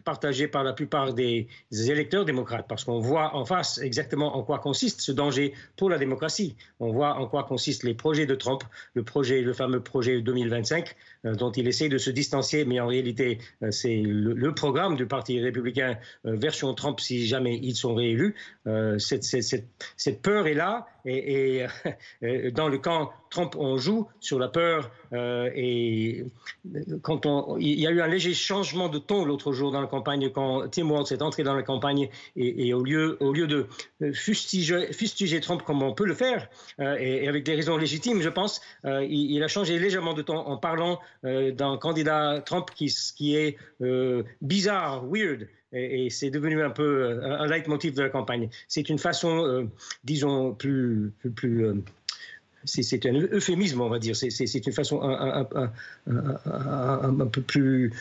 partagée par la plupart des électeurs démocrates, parce qu'on voit en face exactement en quoi consiste ce danger pour la démocratie. On voit en quoi consistent les projets de Trump, le fameux projet 2025, dont il essaie de se distancier, mais en réalité, c'est le programme du Parti républicain version Trump si jamais ils sont réélus. Cette peur est là, et dans le camp Trump, on joue sur la peur et il y a eu un léger changement de ton l'autre jour dans la campagne quand Tim Walz est entré dans la campagne et au lieu de fustiger Trump comme on peut le faire et avec des raisons légitimes, je pense, il a changé légèrement de ton en parlant d'un candidat Trump qui est bizarre, weird. Et c'est devenu un peu un leitmotiv de la campagne. C'est une façon, disons, c'est un euphémisme, on va dire. C'est une façon un peu plus...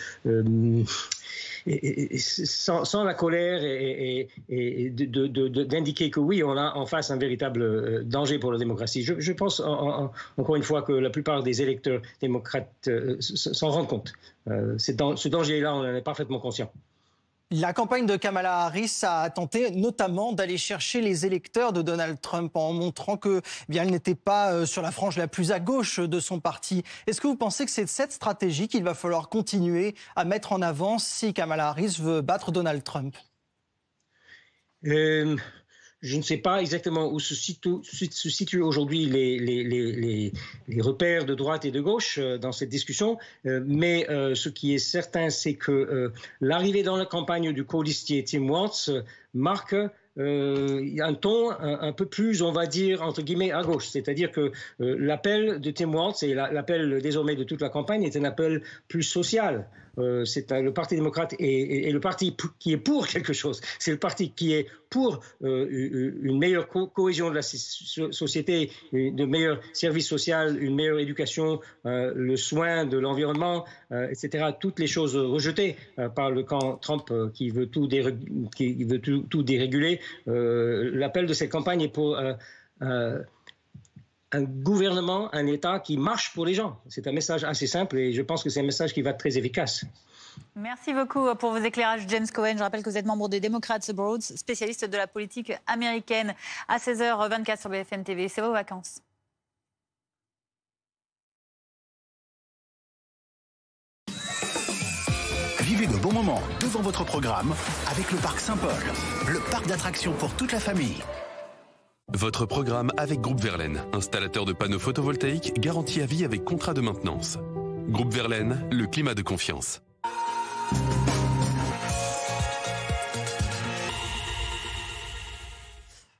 sans la colère et d'indiquer que oui, on a en face un véritable danger pour la démocratie. Je pense encore une fois que la plupart des électeurs démocrates s'en rendent compte. Ce danger-là, on en est parfaitement conscient. La campagne de Kamala Harris a tenté notamment d'aller chercher les électeurs de Donald Trump en montrant que elle n'était pas sur la frange la plus à gauche de son parti. Est-ce que vous pensez que c'est cette stratégie qu'il va falloir continuer à mettre en avant si Kamala Harris veut battre Donald Trump? Je ne sais pas exactement où se situent aujourd'hui les repères de droite et de gauche dans cette discussion, mais ce qui est certain, c'est que l'arrivée dans la campagne du colistier Tim Walz marque un ton un peu plus, on va dire, entre guillemets, à gauche. C'est-à-dire que l'appel de Tim Walz et l'appel désormais de toute la campagne est un appel plus social. C'est le Parti démocrate et le parti qui est pour quelque chose. C'est le parti qui est pour une meilleure cohésion de la société, de meilleurs services sociaux, une meilleure éducation, le soin de l'environnement, etc. Toutes les choses rejetées par le camp Trump qui veut tout déréguler. L'appel de cette campagne est pour un gouvernement, un État qui marche pour les gens. C'est un message assez simple et je pense que c'est un message qui va être très efficace. Merci beaucoup pour vos éclairages, James Cohen. Je rappelle que vous êtes membre des Democrats Abroad, spécialiste de la politique américaine. À 16h24 sur BFM TV, c'est vos vacances. Vivez de bons moments devant votre programme avec le Parc Saint-Paul, le parc d'attractions pour toute la famille. Votre programme avec Groupe Verlaine, installateur de panneaux photovoltaïques garantis à vie avec contrat de maintenance. Groupe Verlaine, le climat de confiance.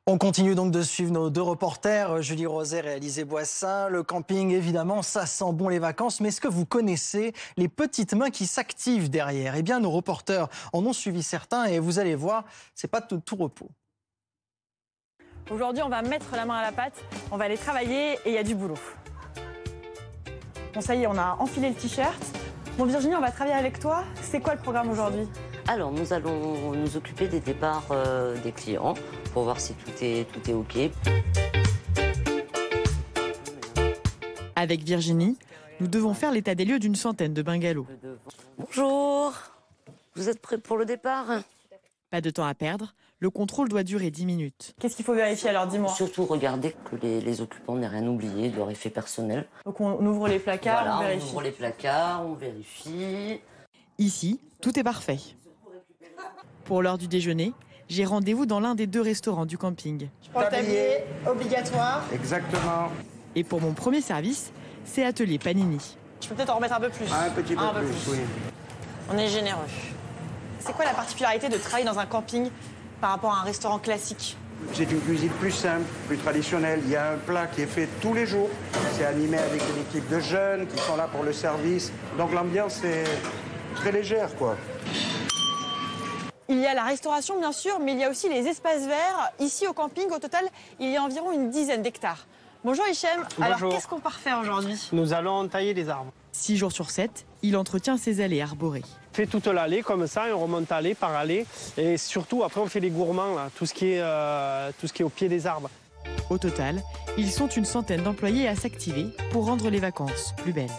On continue donc de suivre nos deux reporters, Julie Roset et Alizé Boissin. Le camping, évidemment, ça sent bon les vacances. Mais est-ce que vous connaissez les petites mains qui s'activent derrière? Eh bien, nos reporters en ont suivi certains et vous allez voir, c'est pas de tout repos. Aujourd'hui, on va mettre la main à la pâte, on va aller travailler et il y a du boulot. Bon, ça y est, on a enfilé le t-shirt. Bon, Virginie, on va travailler avec toi. C'est quoi le programme aujourd'hui? Alors, nous allons nous occuper des départs des clients pour voir si tout est OK. Avec Virginie, nous devons faire l'état des lieux d'une centaine de bungalows. Bonjour, vous êtes prêts pour le départ? Pas de temps à perdre. Le contrôle doit durer 10 minutes. Qu'est-ce qu'il faut vérifier alors, dis-moi? Surtout regarder que les occupants n'aient rien oublié de leur effet personnel. Donc on ouvre les placards, voilà, on vérifie. On ouvre les placards, on vérifie. Ici, tout est parfait. Pour l'heure du déjeuner, j'ai rendez-vous dans l'un des 2 restaurants du camping. Je prends le tablier, obligatoire. Exactement. Et pour mon premier service, c'est atelier panini. Je peux peut-être en remettre un peu plus. Un petit peu plus, oui. On est généreux. C'est quoi la particularité de travailler dans un camping par rapport à un restaurant classique? C'est une cuisine plus simple, plus traditionnelle. Il y a un plat qui est fait tous les jours. C'est animé avec une équipe de jeunes qui sont là pour le service. Donc l'ambiance est très légère, quoi. Il y a la restauration, bien sûr, mais il y a aussi les espaces verts. Ici, au camping, au total, il y a environ une dizaine d'hectares. Bonjour Hichem. Alors, qu'est-ce qu'on part faire aujourd'hui? Nous allons tailler les arbres. 6 jours sur 7, il entretient ses allées arborées. On fait toute l'allée comme ça, et on remonte allée par allée. Et surtout, après, on fait les gourmands, là, tout ce qui est au pied des arbres. Au total, ils sont une centaine d'employés à s'activer pour rendre les vacances plus belles.